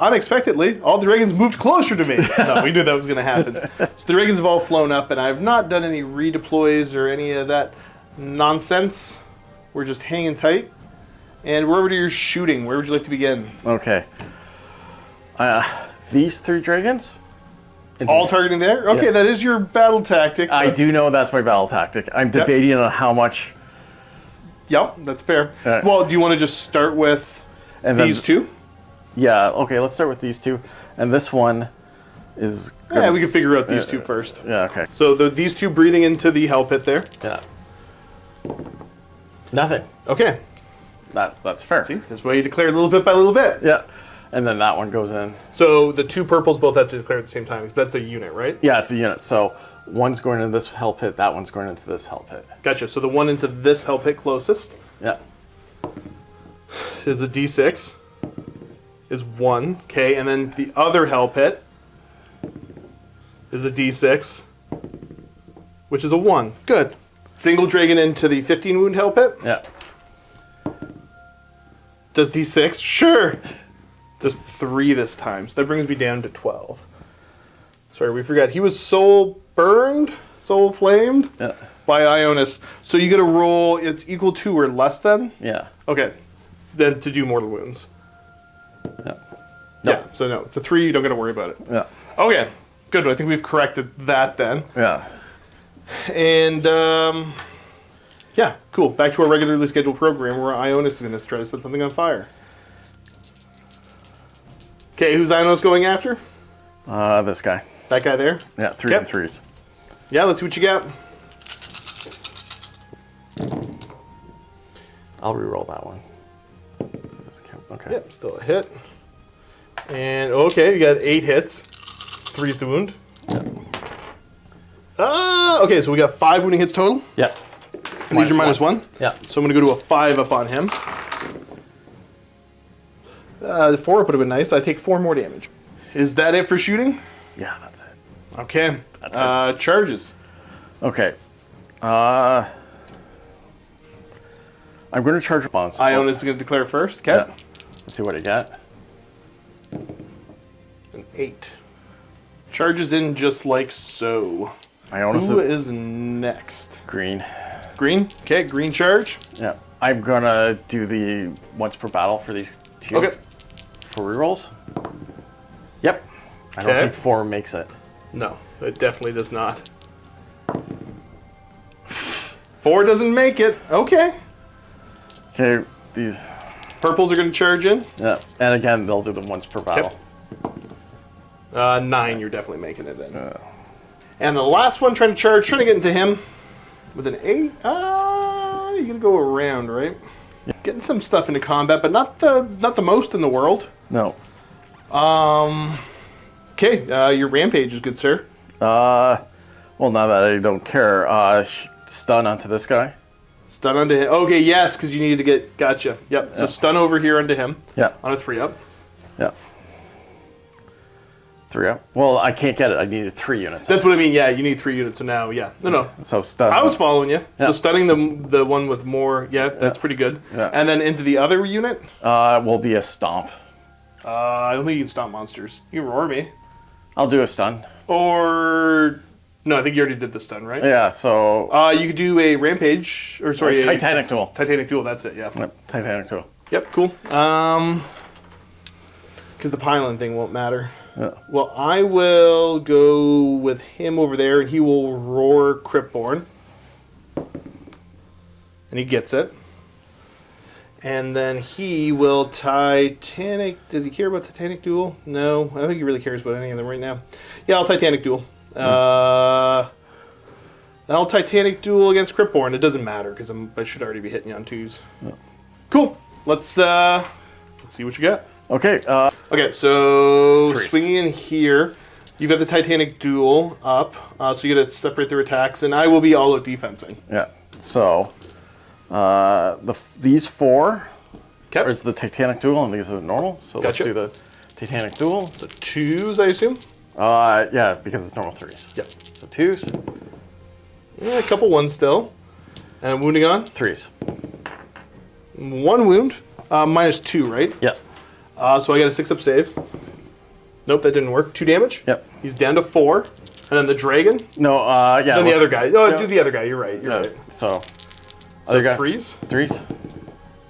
unexpectedly, all the dragons moved closer to me. No, we knew that was going to happen. So the dragons have all flown up, and I've not done any redeploys or any of that nonsense. We're just hanging tight. And we're over to your shooting. Where would you like to begin? Okay. These 3 dragons? All targeting there? Okay, Yeah. that is your battle tactic. I do know that's my battle tactic. I'm debating on how much. Yep, that's fair. Right. Well, do you want to just start with And then- these 2? Yeah, okay, let's start with these 2. And this one is... Yeah, we can figure out these 2 first. Yeah, okay. So these 2 breathing into the hell pit there. Yeah. Nothing. Okay. That's fair. See, this way you declare little bit by little bit. Yeah. And then that one goes in. So the 2 purples both have to declare at the same time, because that's a unit, right? Yeah, it's a unit. So one's going into this hell pit, that one's going into this hell pit. Gotcha. So the one into this hell pit closest Yeah. is a D6. Is 1. Okay, and then the other hell pit is a D6, which is a 1. Good. Single dragon into the 15 wound hell pit. Yeah. Does D6? Sure. Does 3 this time. So that brings me down to 12. Sorry, we forgot. He was soul burned, soul flamed Yeah. by Ionis. So you get a roll, it's equal to or less than? Yeah. Okay. Then to do mortal wounds. Yeah. Yeah, so no, it's a 3, you don't got to worry about it. Yeah. Okay, good. I think we've corrected that then. Yeah. And, yeah, cool. Back to our regularly scheduled program where Ionis is going to try to set something on fire. Okay, who's Ionis going after? This guy. That guy there? Yeah, 3s Yep. and 3s. Yeah, let's see what you got. I'll re-roll that one. Does it count? Okay. Yep, still a hit. And, okay, you got 8 hits. 3's the wound. Okay, so we got 5 wounding hits total. Yeah. And these are -1. Yeah. So I'm going to go to a 5 up on him. The 4 would have been nice. I take 4 more damage. Is that it for shooting? Yeah, that's it. Okay. That's it. Charges. Okay. I'm going to charge bounce. Ionis is going to declare first. Okay. Yeah. Let's see what I got. An 8. Charges in just like so. Ionis Who is next? green. Green? Okay, green charge. Yeah. I'm going to do the once per battle for these 2. Okay. For rerolls. Yep. I don't Okay. think 4 makes it. No, it definitely does not. 4 doesn't make it. Okay. Okay, these. Purples are going to charge in. Yeah. And again, they'll do the once per battle. 9, you're definitely making it in. And the last one trying to get into him with an 8. You're going to go around, right? Yeah. Getting some stuff into combat, but not the most in the world. No. Okay, your rampage is good, sir. Well, now that I don't care, stun onto this guy. Stun onto him. Okay, yes, because you need to get... Gotcha. Yep, so stun over here onto him. Yeah. On a 3-up. Yeah. 3 up. Well, I can't get it. I needed 3 units. That's what I mean, yeah, you need 3 units, so now, yeah. No. So stun. I was following you. Yeah. So stunning the one with more, yeah, that's pretty good. Yeah. And then into the other unit? Will be a stomp. I don't think you can stomp monsters. You can roar me. I'll do a stun. Or... No, I think you already did the stun, right? Yeah, so... You could do a rampage, or sorry... Titanic Duel. Titanic Duel, that's it, yeah. Yep, Titanic Duel. Yep, cool. Because the pylon thing won't matter. Yeah. Well, I will go with him over there, and he will roar Cryptborn. And he gets it. And then he will Titanic... Does he care about Titanic Duel? No, I don't think he really cares about any of them right now. Yeah, I'll Titanic Duel. I'll Titanic Duel against Cryptborn. It doesn't matter, because I should already be hitting you on 2s. Yeah. Cool. Let's see what you got. Okay, Okay, so 3s. swinging in here, you've got the Titanic Duel up, so you got to separate their attacks, and I will be all out defensing. Yeah, so... these 4 Okay. is the Titanic Duel, and these are the normal. So let's Gotcha. do the Titanic Duel. So 2s, I assume? Yeah, because it's normal 3s. Yep. So 2s, Yeah, a couple 1s still. And wounding on? 3s. 1 wound, -2, right? Yeah. So I got a 6-up save. Nope, that didn't work. 2 damage. Yep. He's down to 4. And then the dragon. No, yeah. Then the other guy. Oh, yeah. do the other guy. You're right. You're right. So, So other guy. 3s 3s.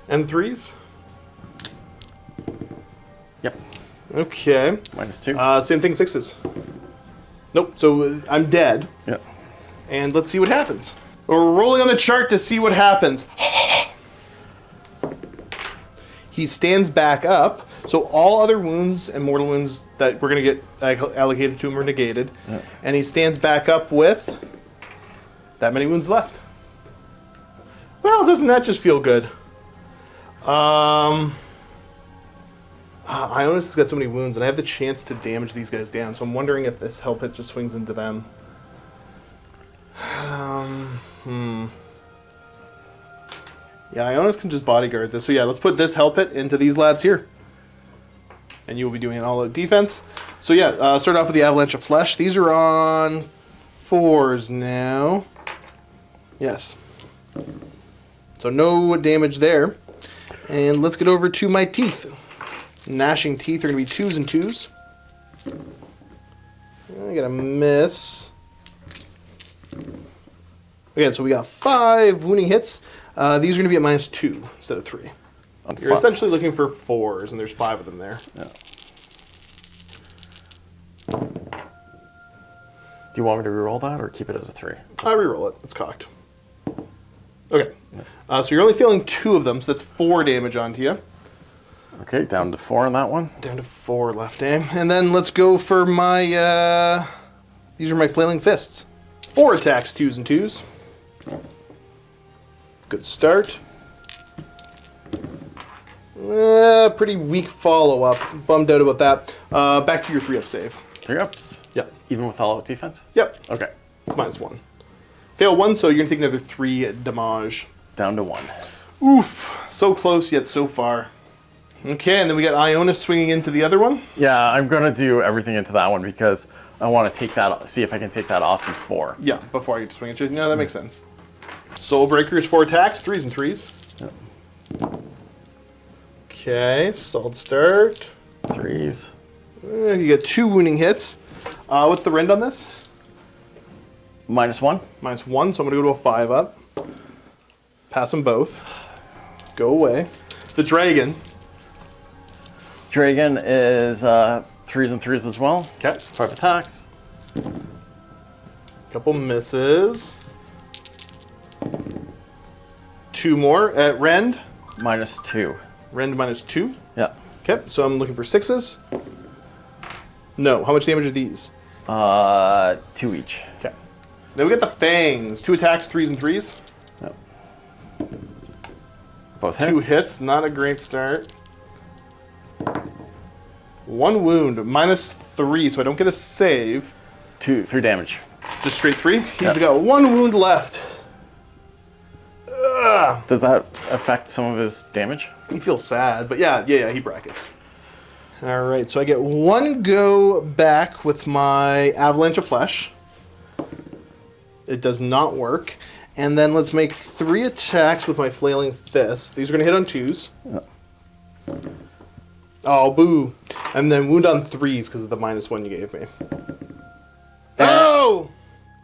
and 3s. Yep. Okay. -2. Same thing, 6s. Nope. So I'm dead. Yeah. And let's see what happens. We're rolling on the chart to see what happens. He stands back up, so all other wounds and mortal wounds that we're going to get allocated to him are negated. Yeah. And he stands back up with that many wounds left. Well, doesn't that just feel good? Ionis has got so many wounds, and I have the chance to damage these guys down, so I'm wondering if this help hit just swings into them. Yeah, Ionis can just bodyguard this. So yeah, let's put this help hit into these lads here. And you will be doing an all-out defense. So yeah, start off with the Avalanche of Flesh. These are on 4s now. Yes. So no damage there. And let's get over to my teeth. Gnashing teeth are going to be 2s and 2s. I got a miss. Okay, so we got 5 wounding hits. These are going to be at -2 instead of 3. You're essentially looking for 4s, and there's 5 of them there. Yeah. Do you want me to reroll that or keep it as a 3? I reroll it. It's cocked. Okay. So you're only feeling 2 of them, so that's 4 damage onto you. Okay, down to 4 on that one. Down to 4 left, eh? And then let's go for my... these are my Flailing Fists. 4 attacks, 2s and 2s. Good start. Pretty weak follow-up. Bummed out about that. Back to your 3-up save. 3-ups? Yep. Even with all-out defense? Yep. Okay. It's -1. Fail 1, so you're going to take another 3 damage. Down to 1. Oof. So close, yet so far. Okay, and then we got Ionis swinging into the other one. Yeah, I'm going to do everything into that one because I want to take that, see if I can take that off before. Yeah, before I get to swing into it. No, that makes sense. Soul Breaker is 4 attacks, 3s and 3s. Yep. Okay, solid start. 3s. You get 2 wounding hits. What's the rend on this? -1. -1, so I'm going to go to a 5 up. Pass them both. Go away. The dragon. Dragon is 3s and 3s as well. Okay. 5 attacks. Couple misses. 2 more at rend. -2. Rend -2. Yeah. Okay, so I'm looking for 6s. No, how much damage are these? 2 each. Okay. Then we get the fangs. 2 attacks, 3s and 3s. Yep. Both hits. 2 hits, not a great start. 1 wound, -3, so I don't get a save. 3 damage. Just straight 3. He's Yep. got 1 wound left. Ugh. Does that affect some of his damage? He feels sad, but yeah, he brackets. All right, so I get 1 go back with my Avalanche of Flesh. It does not work. And then let's make 3 attacks with my Flailing Fist. These are going to hit on 2s. Yeah. Oh, boo. And then wound on 3s because of the -1 you gave me. Oh!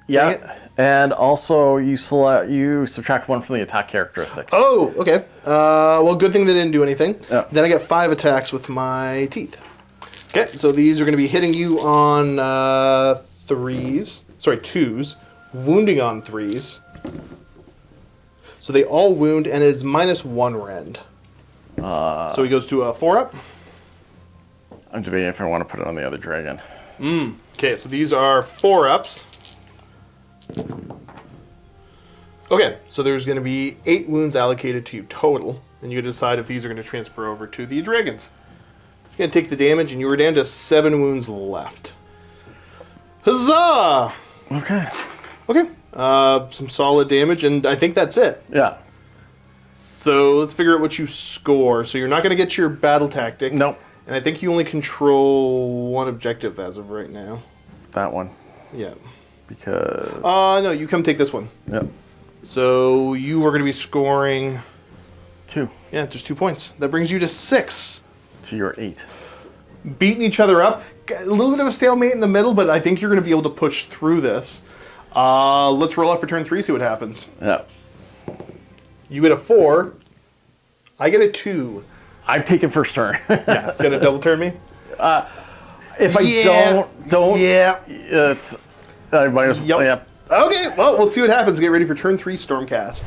Dang it. Yeah. And also you subtract 1 from the attack characteristic. Oh, okay. Well, good thing they didn't do anything. Yeah. Then I get 5 attacks with my teeth. Okay, so these are going to be hitting you on 2s, wounding on 3s. So they all wound, and it's -1 rend. So he goes to a 4 up. I'm debating if I want to put it on the other dragon. Okay, so these are 4 ups. Okay, so there's going to be 8 wounds allocated to you total, and you decide if these are going to transfer over to the dragons. You're going to take the damage, and you were down to 7 wounds left. Huzzah! Okay. Okay, some solid damage, and I think that's it. Yeah. So let's figure out what you score. So you're not going to get your battle tactic. Nope. And I think you only control 1 objective as of right now. That one. Yeah. Because... No, you come take this one. Yep. So you are going to be scoring... 2. Yeah, just 2 points. That brings you to 6. To your 8. Beating each other up. A little bit of a stalemate in the middle, but I think you're going to be able to push through this. Let's roll out for turn 3, see what happens. Yeah. You get a 4. I get a 2. I'm taking first turn. Yeah, gonna double turn me? If I don't... Yeah. It's... I might as well... Yep. Okay, well, we'll see what happens. Get ready for turn 3 Stormcast.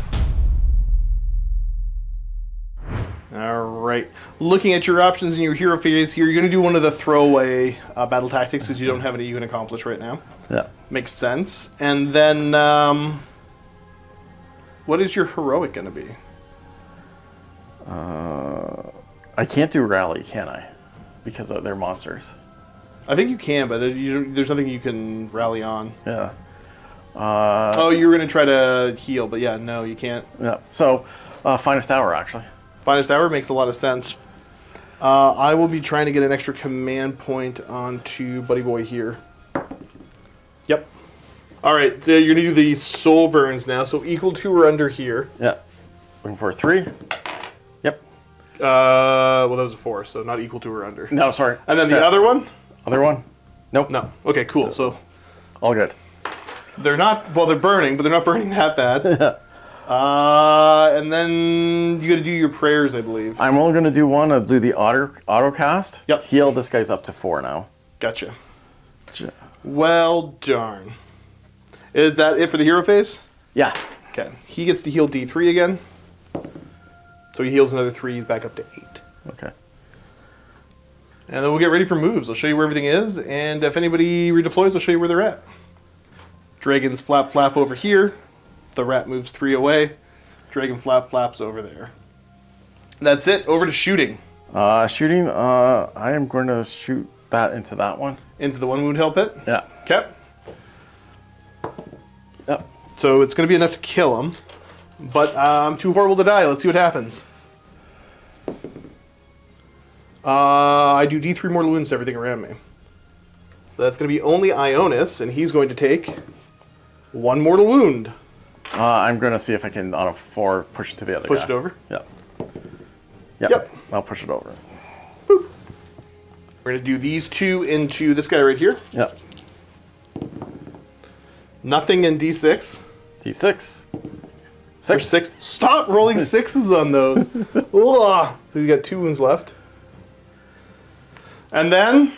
All right. Looking at your options in your hero phase here, you're going to do one of the throwaway battle tactics because you don't have any you can accomplish right now. Yeah. Makes sense. And then, what is your heroic going to be? I can't do rally, can I? Because they're monsters. I think you can, but there's nothing you can rally on. Yeah. Oh, you were going to try to heal, but yeah, no, you can't. Yeah. So, finest hour, actually. Finest hour makes a lot of sense. I will be trying to get an extra command point onto Buddy Boy here. Yep. All right, so you're going to do the soul burns now, so equal to or under here. Yeah. Looking for a 3. Yep. Well, that was a 4, so not equal to or under. No, sorry. And then the other one? Other one? Nope. No. Okay, cool. So All good. they're not, well, they're burning, but they're not burning that bad. And then you got to do your prayers, I believe. I'm only going to do one. I'll do the auto cast. Yep. Heal this guy's up to 4 now. Gotcha. Well, darn. Is that it for the hero phase? Yeah. Okay. He gets to heal D3 again. So he heals another 3. He's back up to 8. Okay. And then we'll get ready for moves. I'll show you where everything is. And if anybody redeploys, I'll show you where they're at. Dragons flap over here. The rat moves 3 away. Dragon flaps over there. That's it. Over to shooting. Shooting, I am going to shoot that into that one. Into the 1 wound hell pit? Yeah. Okay. Yep. So it's going to be enough to kill him. But I'm too horrible to die. Let's see what happens. I do D3 mortal wounds to everything around me. So that's going to be only Ionis, and he's going to take 1 mortal wound. I'm going to see if I can, on a 4, push it to the other Push guy. it over. Yeah. Yep. I'll push it over. We're going to do these two into this guy right here. Yep. Nothing in D6. D6. There's 6. Stop rolling 6s on those. Ugh. So you got 2 wounds left. And then...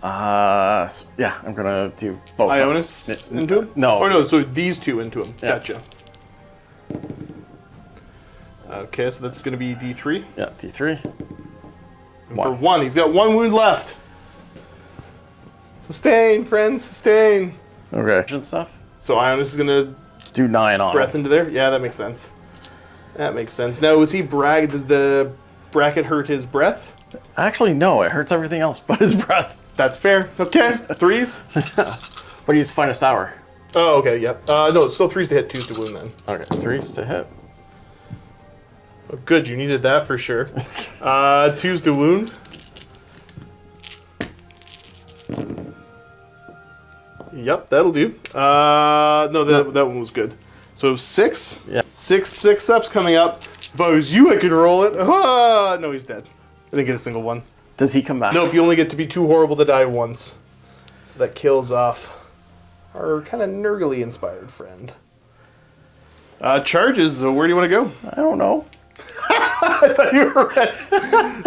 yeah, I'm going to do both. Ionis into him? No. Or no, so these 2 into him. Yeah. Gotcha. Okay, so that's going to be D3. Yeah, D3. And for 1, he's got 1 wound left. Sustain, friends, sustain. Okay. And stuff. So Ionis is going to Do 9 on. breath into there? Yeah, that makes sense. That makes sense. Now, does the bracket hurt his breath? Actually, no. It hurts everything else but his breath. That's fair. Okay. 3s? But he's finest hour. Oh, okay, yep. No, it's still 3s to hit, 2s to wound then. Okay, 3s to hit. Oh, good, you needed that for sure. 2s to wound. Yep, that'll do. No, that one was good. So 6. Yeah. 6 ups coming up. If I was you, I could roll it. Ah, no, he's dead. I didn't get a single one. Does he come back? Nope, you only get to be too horrible to die once. So that kills off our kind of nurgly inspired friend. Charges, where do you want to go? I don't know. I thought you were ready.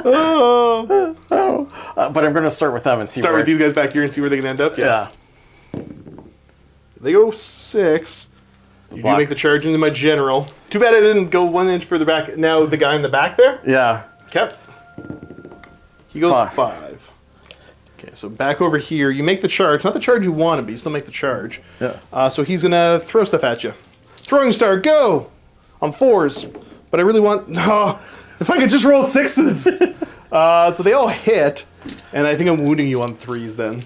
Oh. But I'm going to start with them and see Start where... with these guys back here and see where they can end up? Yeah. They go 6. You do make the charge into my general. Too bad I didn't go 1 inch further back. Now the guy in the back there? Yeah. Kept. He goes 5. 5. Okay, so back over here. You make the charge. Not the charge you want to be. You still make the charge. Yeah. So he's going to throw stuff at you. Throwing star, go! On 4s. But I really want... No, if I could just roll 6s. So they all hit. And I think I'm wounding you on 3s then.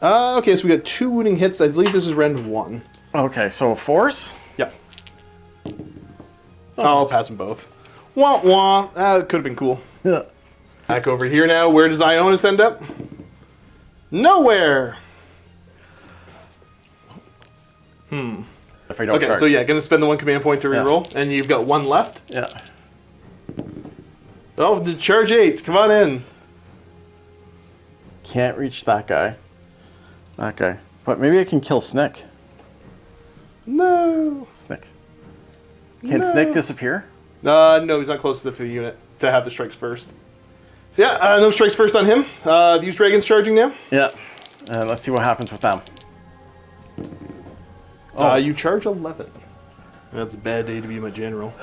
Okay, so we got 2 wounding hits. I believe this is rend 1. Okay, so 4s? Yep. I'll pass them both. Wah wah. That could have been cool. Yeah. Back over here now. Where does Ionis end up? Nowhere. If I don't Okay, charge. so yeah, gonna spend the 1 command point to reroll, and you've got 1 left. Yeah. Oh, the charge 8. Come on in. Can't reach that guy. That guy. But maybe I can kill Snick. No. Snick. Can Snick disappear? No, he's not close enough to the unit to have the strikes first. Yeah, no strikes first on him. These dragons charging now. Yeah. And let's see what happens with them. You charge 11. That's a bad day to be my general.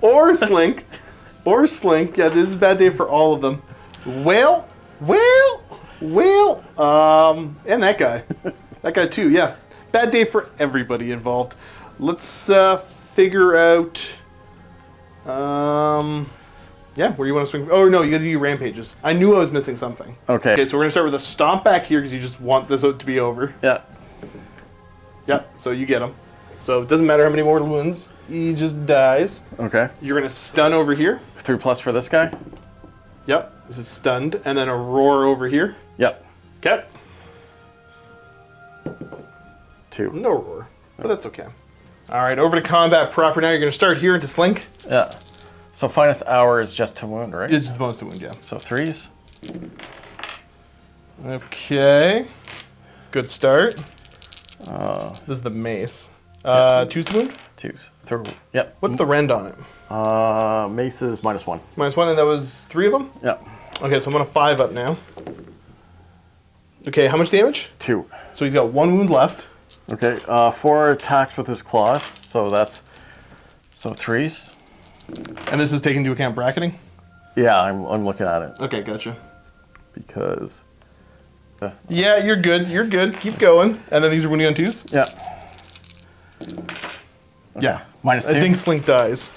Or Slink. Or Slink. Yeah, this is a bad day for all of them. Well. And that guy. That guy too, yeah. Bad day for everybody involved. Let's figure out... yeah, where do you want to swing? Oh, no, you gotta do your rampages. I knew I was missing something. Okay. Okay, so we're gonna start with a stomp back here because you just want this to be over. Yeah. Yep, so you get him. So it doesn't matter how many more wounds, he just dies. Okay. You're gonna stun over here. 3+ for this guy? Yep, this is stunned. And then a roar over here. Yep. Okay. 2. No roar, but that's okay. All right, over to combat proper now. You're gonna start here into Slink. Yeah. So finest hour is just to wound, right? It's the most to wound, yeah. So 3s. Okay. Good start. This is the mace. 2s to wound? 2s. Through. Yep. What's the rend on it? Mace is -1. -1, and that was 3 of them? Yep. Okay, so I'm on a 5 up now. Okay, how much damage? 2. So he's got 1 wound left. Okay. 4 attacks with his claws. So that's... So 3s. And this is taking into account bracketing? Yeah, I'm looking at it. Okay, gotcha. Because... Yeah, you're good. You're good. Keep going. And then these are wounding on 2s? Yeah. Yeah. -2. I think Slink dies.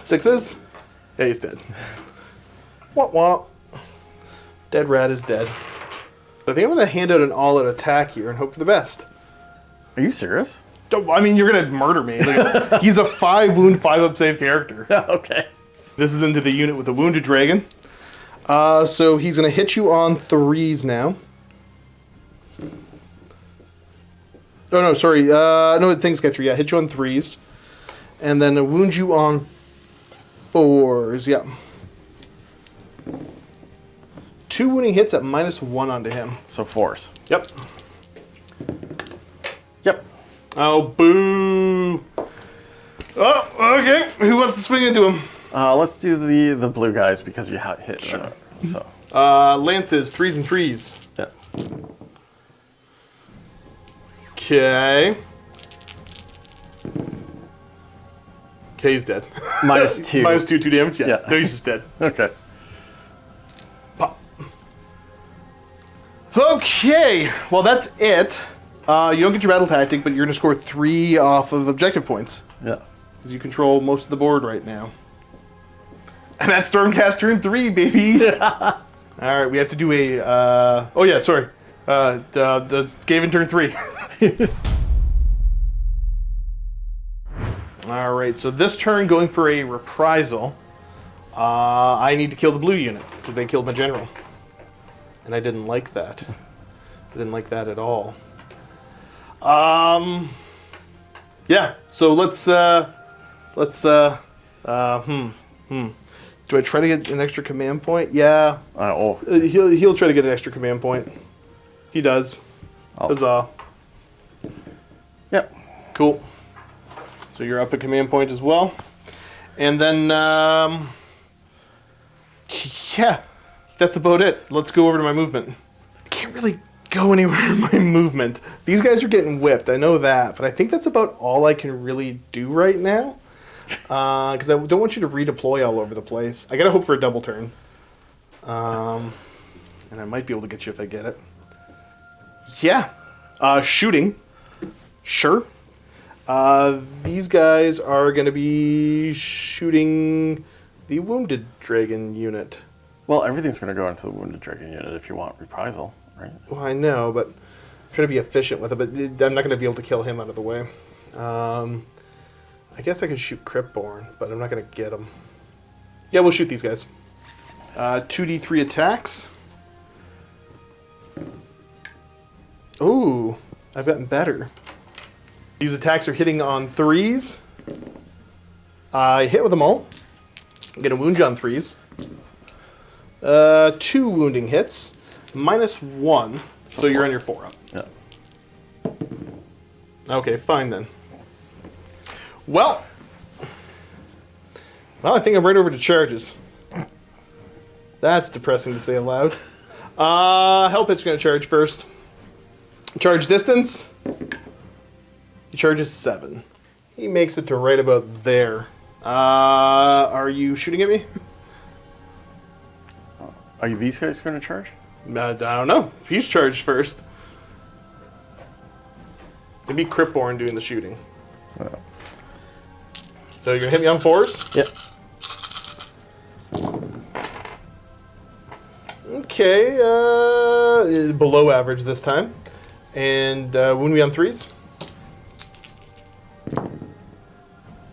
6s? Yeah, he's dead. Womp womp. Dead rat is dead. I think I'm going to hand out an all-out attack here and hope for the best. Are you serious? I mean, you're going to murder me. Like, he's a 5 wound, 5 up save character. Okay. This is into the unit with the wounded dragon. So he's going to hit you on 3s now. Oh, no, sorry. No, things get you. Yeah, hit you on 3s. And then wound you on 4s. Yep. 2 wounding hits at -1 onto him. So 4s. Yep. Yep. Oh, boo. Oh, okay. Who wants to swing into him? Let's do the blue guys because you hit. Sure. So. Lances, 3s and 3s. Yeah. Okay. Okay, he's dead. -2. -2, 2 damage? Yeah. Yeah. No, he's just dead. Okay. Pop. Okay. Well, that's it. You don't get your battle tactic, but you're going to score 3 off of objective points. Yeah. Because you control most of the board right now. And that's Stormcast turn 3, baby! Alright, we have to do a... oh yeah, sorry. The Skaven turn 3. Alright, so this turn going for a reprisal. I need to kill the blue unit, because they killed my general. And I didn't like that. I didn't like that at all. Yeah, so let's do I try to get an extra command point? Yeah. He'll try to get an extra command point. He does. Oh. Huzzah. Yep. Cool. So you're up a command point as well. And then, yeah, that's about it. Let's go over to my movement. I can't really go anywhere in my movement. These guys are getting whipped, I know that, but I think that's about all I can really do right now. Because I don't want you to redeploy all over the place. I gotta hope for a double turn. And I might be able to get you if I get it. Yeah. Shooting. Sure. These guys are gonna be shooting the Wounded Dragon unit. Well, everything's going to go into the Wounded Dragon unit if you want reprisal, right? Well, I know, but I'm trying to be efficient with it, but I'm not gonna be able to kill him out of the way. I guess I could shoot Cryptborn, but I'm not going to get him. Yeah, we'll shoot these guys. 2d3 attacks. Ooh, I've gotten better. These attacks are hitting on 3s. I hit with them all. I'm going to wound you on 3s. 2 wounding hits. -1. So you're on your 4 up. Yeah. Okay, fine then. Well, I think I'm right over to charges. That's depressing to say aloud. Hellpit's going to charge first. Charge distance. He charges 7. He makes it to right about there. Are you shooting at me? Are these guys going to charge? I don't know. He's charged first. It'd be Cryptborn doing the shooting. Oh. So you're going to hit me on 4s? Yep. Okay, below average this time. And wound me on 3s.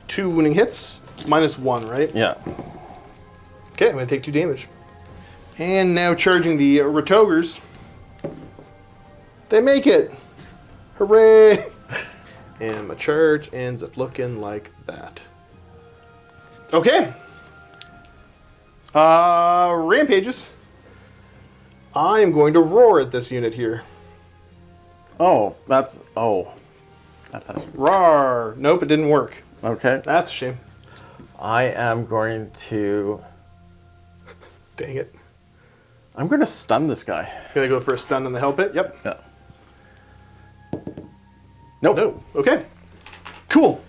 2 wounding hits, -1, right? Yeah. Okay, I'm going to take 2 damage. And now charging the Retogers. They make it! Hooray! And my charge ends up looking like that. Okay. Rampages. I am going to roar at this unit here. That's actually... Roar. Nope, it didn't work. Okay. That's a shame. I am going to... Dang it. I'm going to stun this guy. Gonna go for a stun on the Hellpit? Yep. Yeah. Nope. No. Okay. Cool.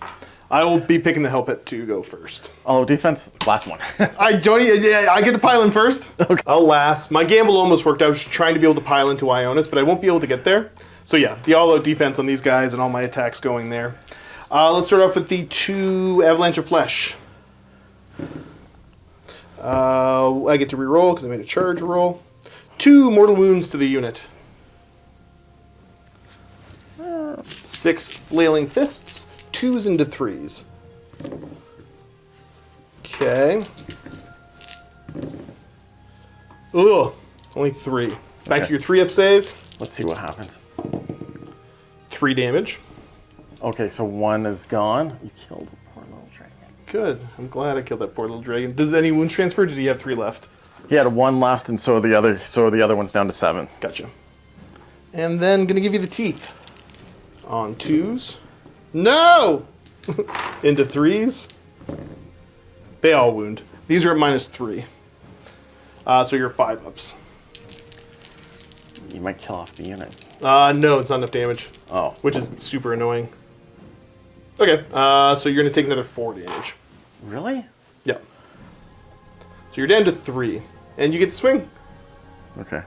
I will be picking the Hellpit to go first. Oh, defense, last one. I get the pile in first. Okay. Alas, my gamble almost worked. I was trying to be able to pile into Ionis, but I won't be able to get there. So yeah, the all-out defense on these guys and all my attacks going there. Let's start off with the 2 Avalanche of Flesh. I get to reroll because I made a charge roll. 2 mortal wounds to the unit. 6 flailing fists. 2s into 3s. Okay. Ugh, only 3. Back to your 3-up save. Let's see what happens. 3 damage. Okay, so 1 is gone. You killed a poor little Good. I'm glad I killed that poor little dragon. Does any wounds transfer? Did he have 3 left? He had 1 left, and so the other one's down to 7. Gotcha. And then gonna give you the teeth. On 2s. No! Into 3s. They all wound. These are at -3. So you're 5 ups. You might kill off the unit. No, it's not enough damage. Oh. Which is super annoying. Okay, so you're gonna take another 4 damage. Really? Yeah. So you're down to 3. And you get to swing. Okay.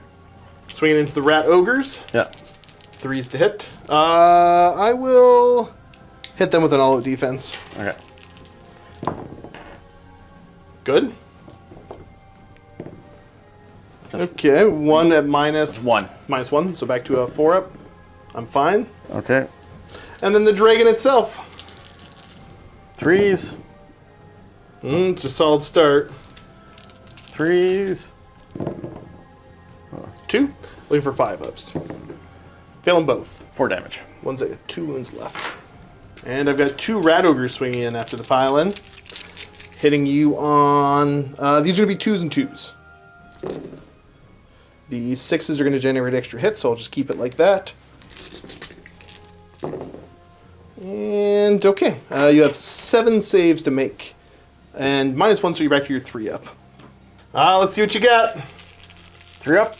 Swinging into the rat ogres. Yeah. 3s to hit. I will hit them with an all-out defense. Okay. Good. Okay, 1 at -1, so back to a 4 up. I'm fine. Okay. And then the dragon itself. 3s. It's a solid start. 3s. 2. Looking for 5 ups. Failing both. 4 damage. One's at 2 wounds left. And I've got 2 rat ogres swinging in after the pile-in. Hitting you on... these are going to be 2s and 2s. The 6s are going to generate extra hits, so I'll just keep it like that. And okay, you have 7 saves to make. And -1, so you're back to your 3 up. Let's see what you got. 3 up.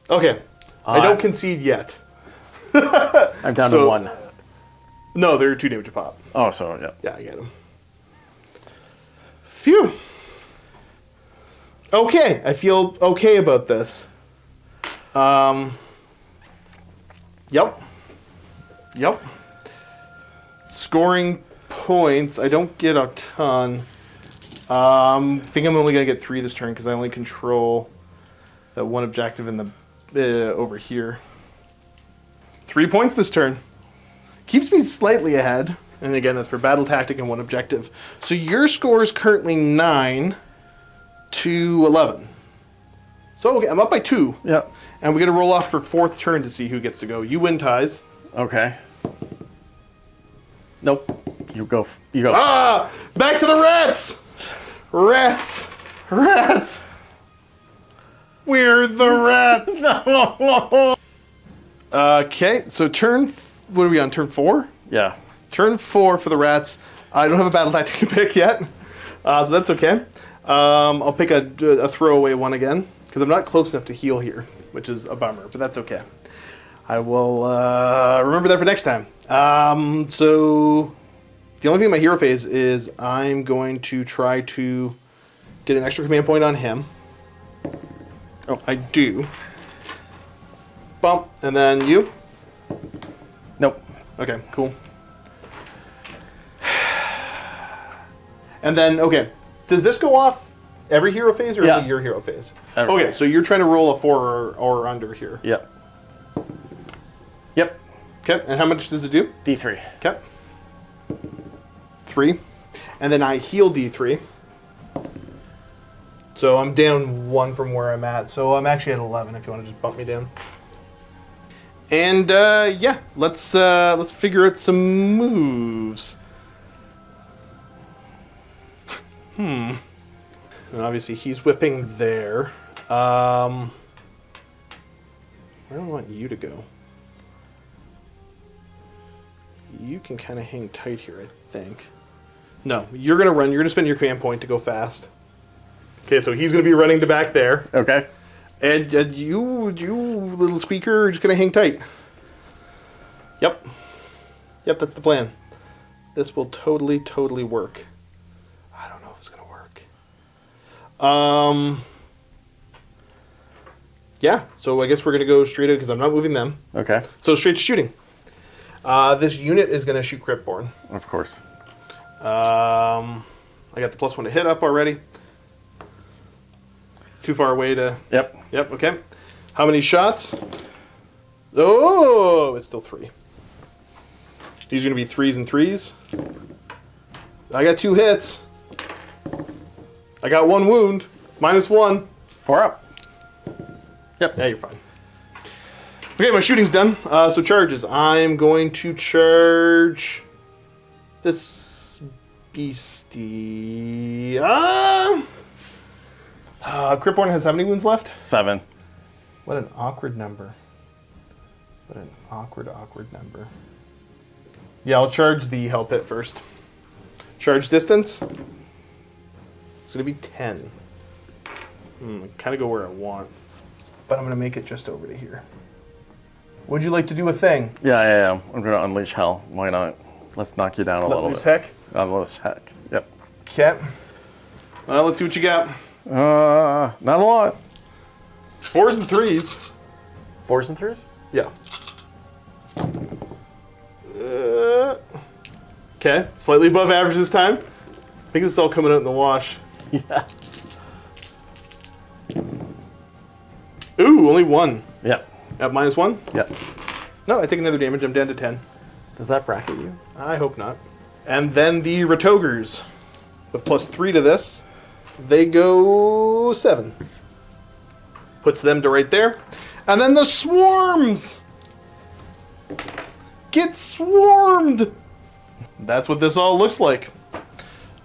Okay, I don't concede yet. I'm down to 1. No, they're 2 damage a pop. Oh, so yeah. Yeah, I get them. Phew. Okay, I feel okay about this. Yep. Scoring points, I don't get a ton. I think I'm only gonna get 3 this turn because I only control that 1 objective in the over here. 3 points this turn. Keeps me slightly ahead. And again, that's for battle tactic and 1 objective. So your score is currently 9 to 11. So okay, I'm up by 2. Yeah. And we got to roll off for 4th turn to see who gets to go. You win ties. Okay. Nope. You go. Ah! Back to the rats! Rats! We're the rats! Okay, so what are we on? Turn 4? Yeah. Turn 4 for the rats. I don't have a battle tactic to pick yet, so that's okay. I'll pick a throwaway one again, because I'm not close enough to heal here, which is a bummer, but that's okay. I will remember that for next time. So the only thing in my hero phase is I'm going to try to get an extra command point on him. Oh, I do. Bump, and then you? Nope. Okay, cool. And then, okay, does this go off every hero phase or only your hero phase? Okay, so you're trying to roll a 4 or under here. Yep. Yep. Okay, and how much does it do? D3. Okay. 3. And then I heal D3. So I'm down 1 from where I'm at. So I'm actually at 11 if you want to just bump me down. And yeah, let's figure out some moves. And obviously he's whipping there. Where do I want you to go? You can kind of hang tight here, I think. No, you're going to run. You're going to spend your command point to go fast. Okay, so he's going to be running to back there. Okay. And you little squeaker, are just going to hang tight. Yep. Yep, that's the plan. This will totally work. I don't know if it's going to work. Yeah, so I guess we're going to go straight out because I'm not moving them. Okay. So straight to shooting. This unit is going to shoot Cryptborn. Of course. I got the +1 to hit up already. Too far away to... Yep. Yep, okay. How many shots? Oh, it's still 3. These are going to be 3s and 3s. I got 2 hits. I got 1 wound. -1. 4 up. Yep, yeah, you're fine. Okay, my shooting's done. So charges. I'm going to charge this beastie. Cryptborn has how many wounds left? 7. What an awkward number. What an awkward number. Yeah, I'll charge the Hell Pit first. Charge distance. It's going to be 10. Kind of go where I want. But I'm going to make it just over to here. Would you like to do a thing? Yeah, I am. I'm going to unleash hell. Why not? Let's knock you down a little bit. Heck? Unleash heck. Yep. Okay. Well, let's see what you got. Not a lot. 4s and 3s. 4s and 3s? Yeah. Okay, slightly above average this time. I think this is all coming out in the wash. Yeah. Ooh, only 1. Yep. At -1? Yep. No, I take another damage. I'm down to 10. Does that bracket you? I hope not. And then the Retogers. With +3 to this, they go 7. Puts them to right there. And then the Swarms! Get swarmed! That's what this all looks like.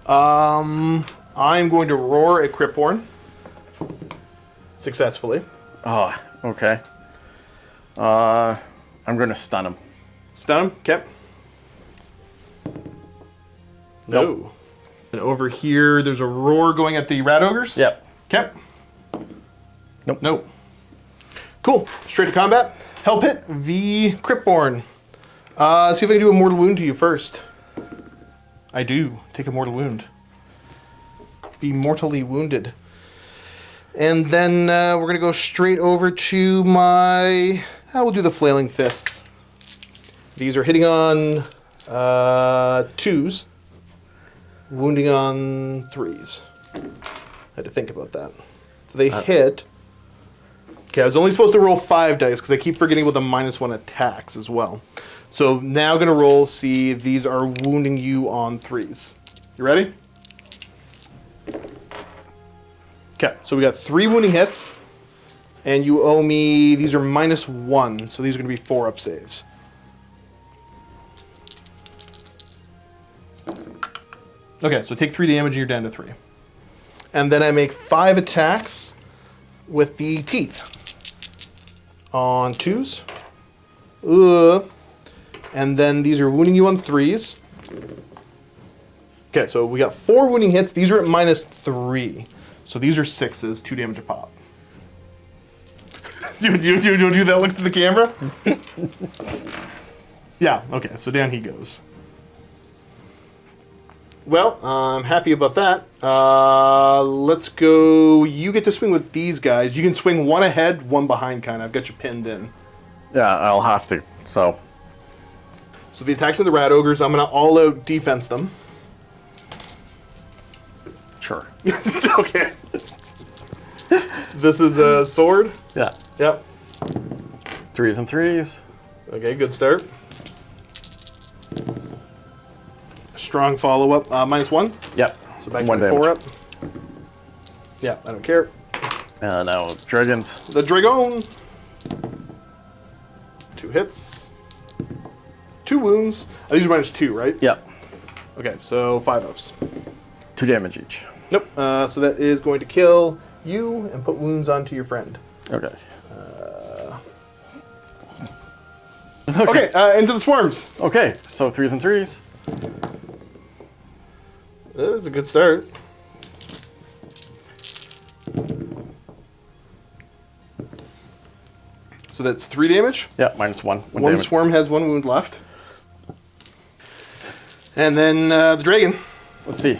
I'm going to roar at Cryptborn. Successfully. Oh, okay. I'm going to stun him. Stun him? Okay. No. Nope. And over here, there's a roar going at the Rat Ogres? Yep. Okay. Nope. Nope. Cool. Straight to combat. Hell Pit v. Cryptborn. See if I can do a mortal wound to you first. I do. Take a mortal wound. Be mortally wounded. And then we're going to go straight over to my... we'll do the Flailing Fists. These are hitting on 2s. Wounding on 3s. I had to think about that. So they hit... Okay, I was only supposed to roll 5 dice because I keep forgetting about the -1 attacks as well. So now going to roll, see, these are wounding you on 3s. You ready? Okay, so we got 3 wounding hits. And you owe me, these are -1, so these are going to be 4-up saves. Okay, so take 3 damage and you're down to 3. And then I make 5 attacks with the teeth. On 2s. And then these are wounding you on 3s. Okay, so we got 4 wounding hits. These are at -3. So these are 6s, 2 damage a pop. Do you do that look to the camera? Yeah, okay, so down he goes. Well, I'm happy about that. Let's go. You get to swing with these guys. You can swing 1 ahead, 1 behind, kind of. I've got you pinned in. Yeah, I'll have to. So the attacks of the Rat Ogres, I'm going to all-out defense them. sure. Okay. This is a sword? Yeah. Yep. 3s and 3s. Okay, good start. Strong follow-up. -1. Yep. So back to 1 my damage. 4-up. Yeah, I don't care. Now dragons. The Dragon. 2 hits. 2 wounds. These are -2, right? Yep. Okay, so 5-ups. 2 damage each. Nope. So that is going to kill you and put wounds onto your friend. Okay. Okay, into the swarms. Okay, so 3s and 3s. That is a good start. So that's 3 damage. Yep, -1. One damage. swarm has 1 wound left. And then the dragon. Let's see.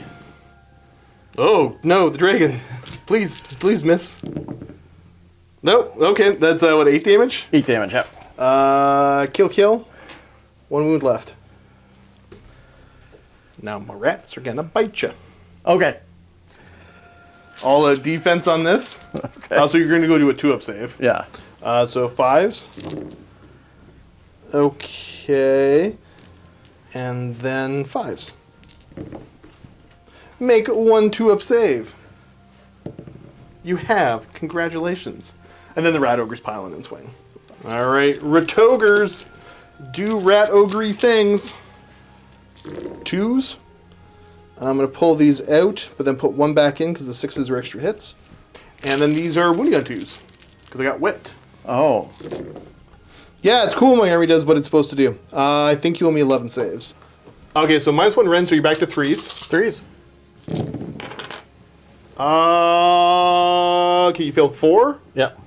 Oh, no, the dragon. Please miss. No, okay, that's what, 8 damage? 8 damage, yep. Kill. 1 wound left. Now my rats are gonna bite you. Okay. All defense on this. Okay. So you're gonna go do a 2-up save. Yeah. So 5s. Okay. And then 5s. Make 1 2-up save. You have. Congratulations. And then the Rat Ogres pile in and swing. Alright, Retogers do Rat Ogre things. 2 2s. I'm going to pull these out, but then put 1 back in because the 6s are extra hits. And then these are wounding on 2s because I got whipped. Oh. Yeah, it's cool. My army does what it's supposed to do. I think you owe me 11 saves. Okay, so -1 Ren, so you're back to 3s. 3s. Okay, you failed 4. Yep.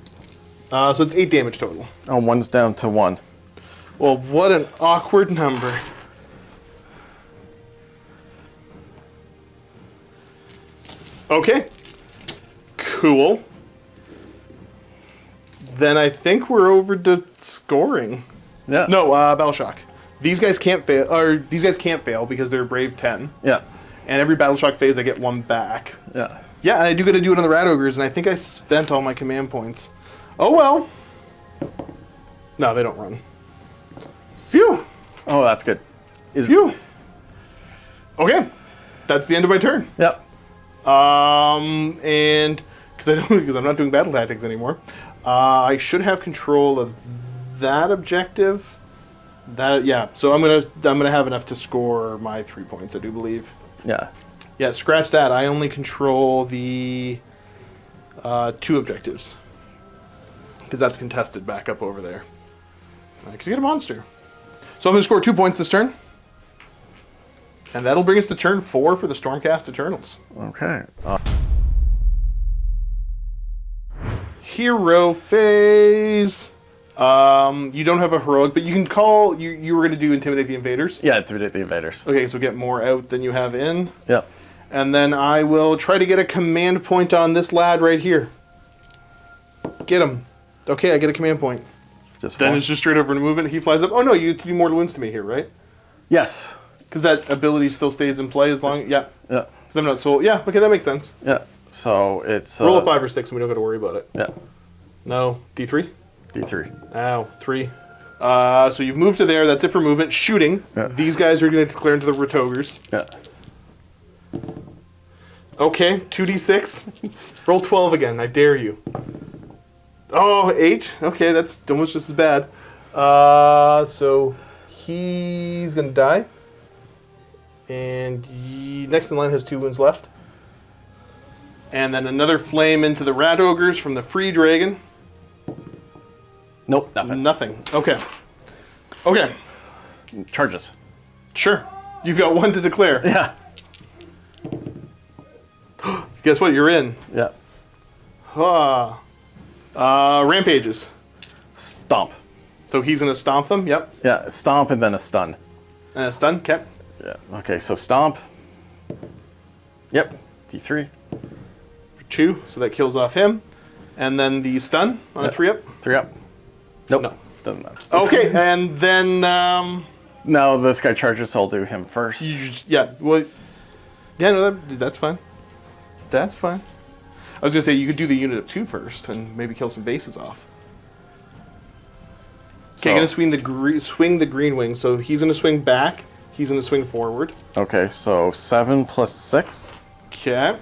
So it's 8 damage total. Oh, 1's down to 1. Well, what an awkward number. Okay. Cool. Then I think we're over to scoring. Yeah. No, Battle Shock. These guys can't fail, or these guys can't fail because they're Brave 10. Yeah. And every Battle Shock phase I get 1 back. Yeah. Yeah, and I do get to do it on the Rat Ogres, and I think I spent all my command points. Oh well. No, they don't run. Phew. Oh, that's good. Phew. Okay. That's the end of my turn. Yep. And because I'm not doing battle tactics anymore, I should have control of that objective. So I'm gonna have enough to score my 3 points, I do believe. Yeah. Yeah, scratch that. I only control the 2 objectives because that's contested back up over there. Because you get a monster. So I'm gonna score 2 points this turn. And that'll bring us to turn 4 for the Stormcast Eternals. Okay. Hero phase. You don't have a heroic, but you can call. You were going to do Intimidate the Invaders. Yeah, Intimidate the Invaders. Okay, so get more out than you have in. Yep. And then I will try to get a command point on this lad right here. Get him. Okay, I get a command point. Then it's just straight over to movement. He flies up. Oh no, you do mortal wounds to me here, right? Yes. Because that ability still stays in play as long. Yeah. Yeah. Because I'm not sold. Yeah. Okay, that makes sense. Yeah. So it's Roll a 5 or 6, and we don't got to worry about it. Yeah. No. D3. D3. Ow. 3. So you've moved to there. That's it for movement. Shooting. Yeah. These guys are going to declare into the Retogers. Yeah. Okay. 2d6. Roll 12 again. I dare you. Oh, 8. Okay, that's almost just as bad. So he's going to die. And next in line has 2 wounds left. And then another flame into the Rat Ogres from the Free Dragon. Nope, nothing. Nothing. Okay. Okay. Charges. Sure. You've got 1 to declare. Yeah. Guess what? You're in. Yeah. Rampages. Stomp. So he's going to stomp them. Yep. Yeah, stomp and then a stun. And a stun. Okay. Yeah. Okay, so stomp. Yep. D3. For 2. So that kills off him. And then the stun on a 3 up. 3 up. Nope. No. Doesn't matter. Okay. And then... No, this guy charges, so I'll do him first. Yeah, well, yeah, no, that's fine. That's fine. I was gonna say you could do the unit of 2 first and maybe kill some bases off. Okay, gonna swing the green wing. So he's gonna swing back. He's gonna swing forward. Okay, so 7 plus 6. Okay.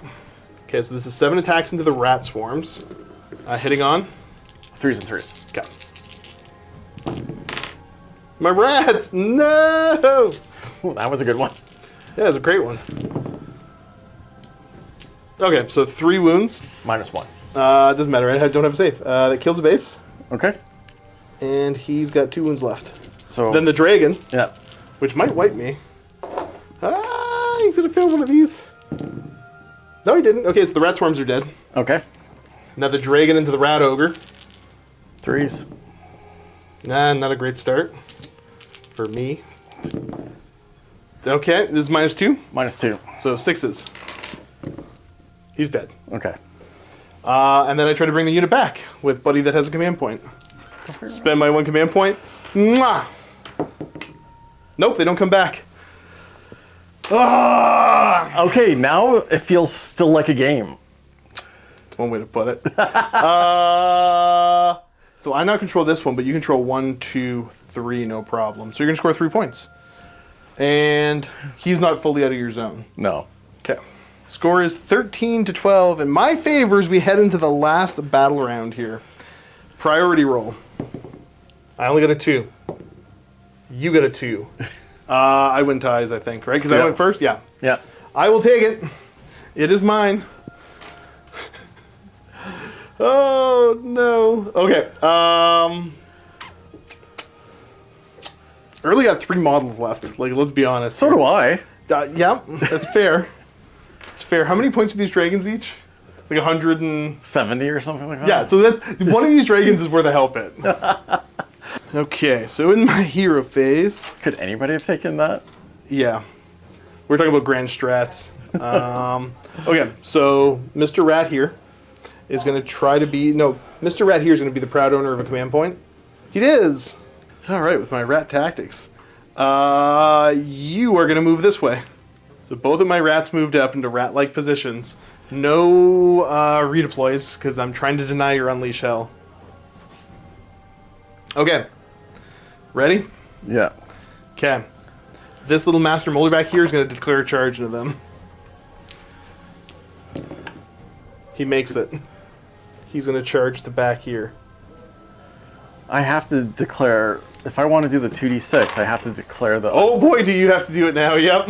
Okay, so this is 7 attacks into the rat swarms. Hitting on 3s and 3s. Okay. My rats! No! Ooh, that was a good one. Yeah, that's a great one. Okay, so 3 wounds. -1. Doesn't matter, I don't have a save. That kills a base. Okay. And he's got 2 wounds left. So Then the dragon, yeah. which might wipe me. He's gonna fail one of these. No, he didn't. Okay, so the rat swarms are dead. Okay. Now the dragon into the rat ogre. 3s. Nah, not a great start. For me. Okay, this is -2. -2. So 6s. He's dead. Okay. And then I try to bring the unit back with Buddy that has a command point. Spend my 1 command point. Mwah! Nope, they don't come back. Okay, now it feels still like a game. That's one way to put it. So I now control this one, but you control 1, 2, 3, no problem. So you're going to score 3 points. And he's not fully out of your zone. No. Okay. Score is 13 to 12. In my favor as we head into the last battle round here. Priority roll. I only got a 2. You got a 2. I win ties, I think, right? Because I Yeah. went first? Yeah. Yeah. I will take it. It is mine. Oh, no. Okay. I really got 3 models left. Like, let's be honest. So do I. Yeah, that's fair. It's fair. How many points are these dragons each? Like 100 and... 70 or something like that? Yeah, so that's... One of these dragons is worth a help it. Okay, so in my hero phase... Could anybody have taken that? Yeah. We're talking about grand strats. Okay, so Mr. Rat here is going to try to be... No, Mr. Rat here is going to be the proud owner of a command point. He is! All right, with my rat tactics. You are going to move this way. So both of my rats moved up into rat-like positions. No redeploys, because I'm trying to deny your Unleash Hell. Okay. Ready? Yeah. Okay. This little Master Moulder back here is going to declare a charge into them. He makes it. He's going to charge to back here. I have to declare, if I want to do the 2d6, I have to declare the... Oh boy, do you have to do it now, yep.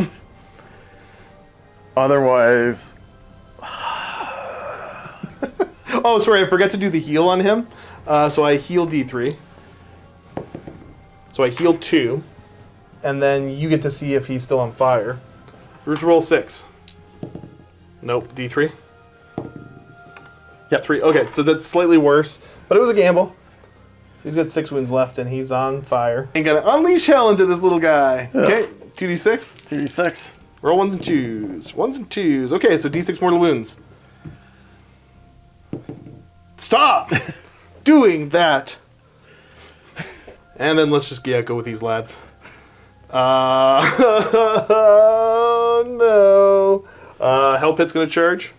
Otherwise... Oh, sorry, I forgot to do the heal on him. So I heal D3. So I heal 2. And then you get to see if he's still on fire. Let's roll 6. Nope, D3. Yeah, 3. Okay, so that's slightly worse. But it was a gamble. So he's got 6 wounds left and he's on fire. And gonna unleash hell into this little guy. Yeah. Okay, 2d6. 2d6. Roll 1s and 2s. 1s and 2s. Okay, so d6 mortal wounds. Stop doing that. And then let's just go with these lads. No. Hell Pit's going to charge.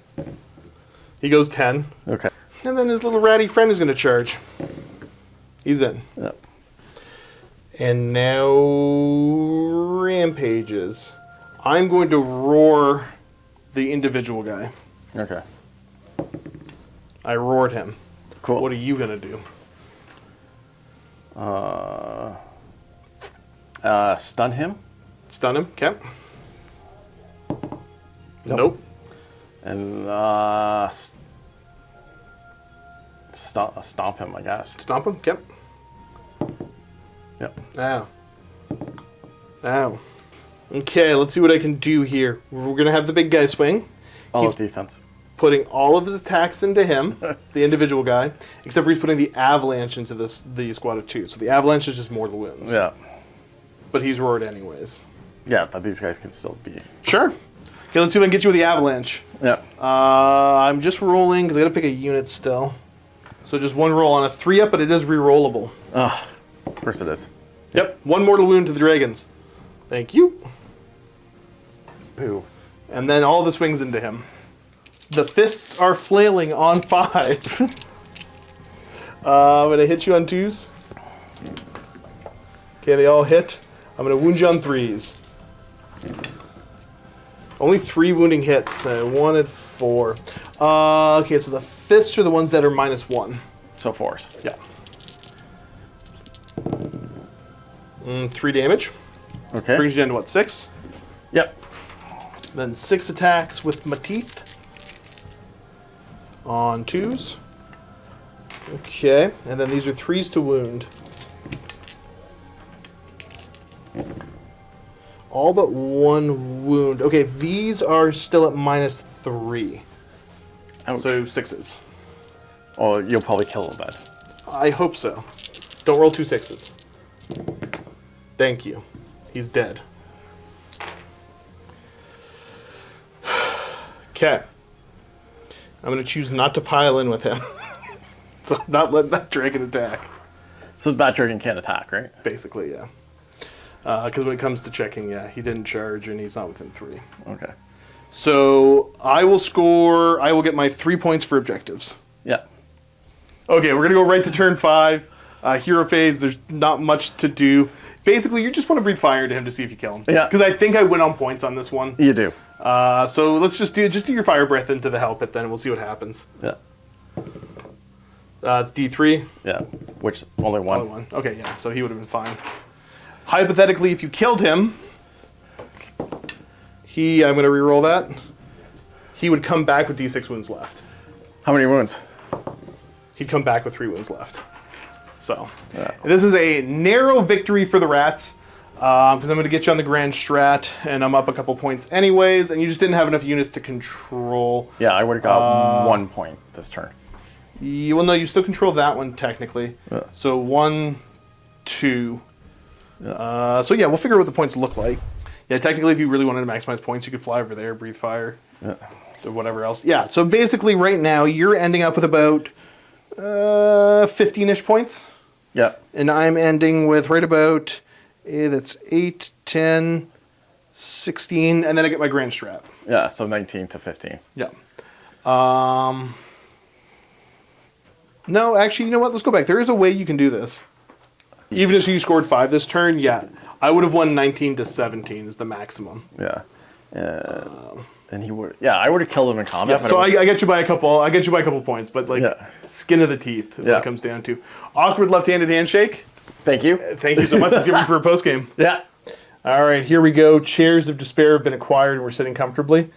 He goes 10. Okay. And then his little ratty friend is going to charge. He's in. Yep. And now rampages. I'm going to roar the individual guy. Okay. I roared him. Cool. What are you going to do? Stun him. Stun him? Okay. Nope. And stomp him, I guess. Stomp him? Okay. Yep. Ow. Ow. Okay, let's see what I can do here. We're going to have the big guy swing. All He's of defense. putting all of his attacks into him, the individual guy, except for he's putting the avalanche into the squad of 2. So the avalanche is just mortal wounds. Yeah. But he's roared anyways. Yeah, but these guys can still be... Sure. Okay, let's see if I can get you with the avalanche. Yeah. I'm just rolling because I got to pick a unit still. So just one roll on a 3-up, but it is re-rollable. Oh, of course it is. Yep, 1 mortal wound to the dragons. Thank you. Boo. And then all the swings into him. The fists are flailing on 5. I'm going to hit you on 2s. Okay, they all hit. I'm going to wound you on 3s. Only 3 wounding hits. I wanted 4. Okay, so the fists are the ones that are -1. So 4s. Yeah. 3 damage. Okay. Brings you down to what, 6? Yep. Then 6 attacks with my teeth. On 2s. Okay, and then these are 3s to wound. All but 1 wound. Okay, these are still at -3. Ouch. So 6s. Oh, you'll probably kill him then. I hope so. Don't roll 2 6s. Thank you. He's dead. Okay. I'm going to choose not to pile in with him. So I'm not letting that dragon attack. So that dragon can't attack, right? Basically, yeah. Because when it comes to checking, yeah, he didn't charge and he's not within 3. Okay. So I will get my 3 points for objectives. Yeah. Okay, we're going to go right to turn 5. Hero phase, there's not much to do. Basically, you just want to breathe fire into him to see if you kill him. Yeah. Because I think I win on points on this one. You do. So let's just do your fire breath into the hell pit then, and we'll see what happens. Yeah. It's D3. Yeah. Which only one. Only one. Okay, yeah. So he would have been fine. hypothetically, if you killed him, I'm going to reroll that. He would come back with D6 wounds left. How many wounds? He'd come back with 3 wounds left. So, this is a narrow victory for the rats, because I'm going to get you on the grand strat, and I'm up a couple points anyways, and you just didn't have enough units to control. Yeah, I would have got 1 point this turn. Well, no, you still control that one, technically. Yeah. So 1, 2. So yeah, we'll figure out what the points look like. Yeah, technically, if you really wanted to maximize points, you could fly over there, breathe fire, or whatever else. Yeah, so basically right now, you're ending up with about 15-ish points. Yeah. And I'm ending with right about, that's 8, 10, 16, and then I get my grand strat. Yeah, so 19 to 15. Yeah. No, actually, you know what? Let's go back. There is a way you can do this. Even if you scored 5 this turn, yeah. I would have won 19 to 17 is the maximum. Yeah. And he would. Yeah, I would have killed him in combat. Yeah, so I get you by a couple. I get you by a couple points, but like skin of the teeth is what it comes down to. Awkward left-handed handshake. Thank you. Thank you so much. Let's get ready for a post game. Yeah. All right, here we go. Chairs of Despair have been acquired, and we're sitting comfortably.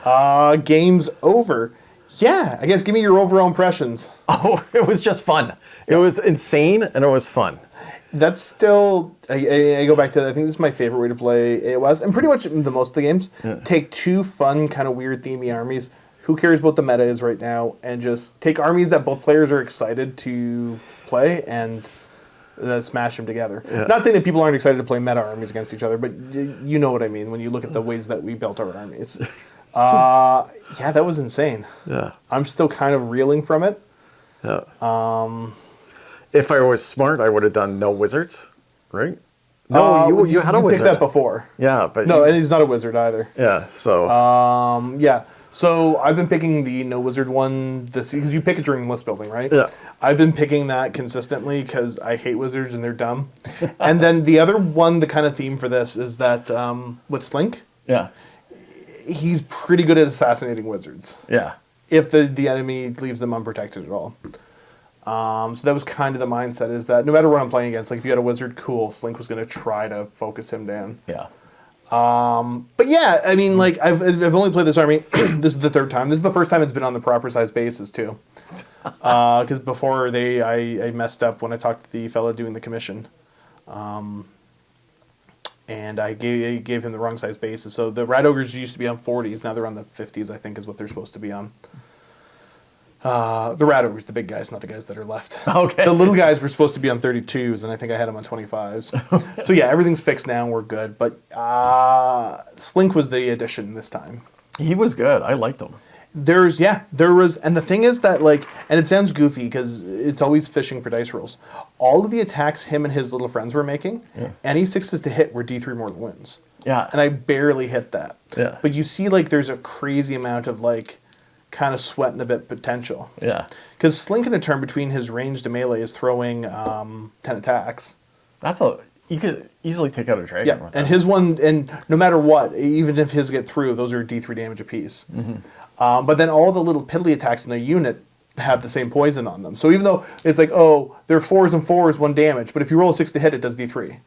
Game's over. Yeah, I guess give me your overall impressions. Oh, it was just fun. It was insane, and it was fun. That's still, I go back to, I think this is my favorite way to play AOS, and pretty much the most of the games. Yeah. Take 2 fun, kind of weird, themey armies. Who cares what the meta is right now? And just take armies that both players are excited to play and smash them together. Yeah. Not saying that people aren't excited to play meta armies against each other, but you know what I mean when you look at the ways that we built our armies. Yeah, that was insane. Yeah. I'm still kind of reeling from it. Yeah. If I was smart, I would have done no wizards, right? No, you had a wizard. You picked that before. Yeah, but... No, and he's not a wizard either. Yeah, so... Yeah, so I've been picking the no wizard one because you pick it during list building, right? Yeah. I've been picking that consistently because I hate wizards and they're dumb. And then the other one, the kind of theme for this is that with Slink... Yeah. He's pretty good at assassinating wizards. Yeah. If the enemy leaves them unprotected at all. So that was kind of the mindset, is that no matter what I'm playing against, like if you had a wizard, cool, Slink was going to try to focus him down. Yeah. But yeah, I mean, like I've only played this army. This is the 3rd time. This is the first time it's been on the proper size bases too. Because before I messed up when I talked to the fellow doing the commission. And I gave him the wrong size bases. So the Rat Ogres used to be on 40s. Now they're on the 50s, I think, is what they're supposed to be on. The Rat Ogres, the big guys, not the guys that are left. Okay. The little guys were supposed to be on 32s, and I think I had them on 25s. So yeah, everything's fixed now, and we're good. But Slink was the addition this time. He was good. I liked him. There was, and the thing is that, like, and it sounds goofy because it's always fishing for dice rolls. All of the attacks him and his little friends were making, any 6s to hit were D3 more than wins. Yeah. And I barely hit that. Yeah. But you see, like, there's a crazy amount of, like, kind of sweating a bit potential. Yeah. Because Slink in a turn between his ranged and melee is throwing 10 attacks. You could easily take out a dragon. Yeah, and his one, and no matter what, even if his get through, those are D3 damage apiece. Mm-hmm. But then all the little piddly attacks in the unit have the same poison on them. So even though it's like, oh, they're 4s and 4s, 1 damage, but if you roll a 6 to hit, it does D3.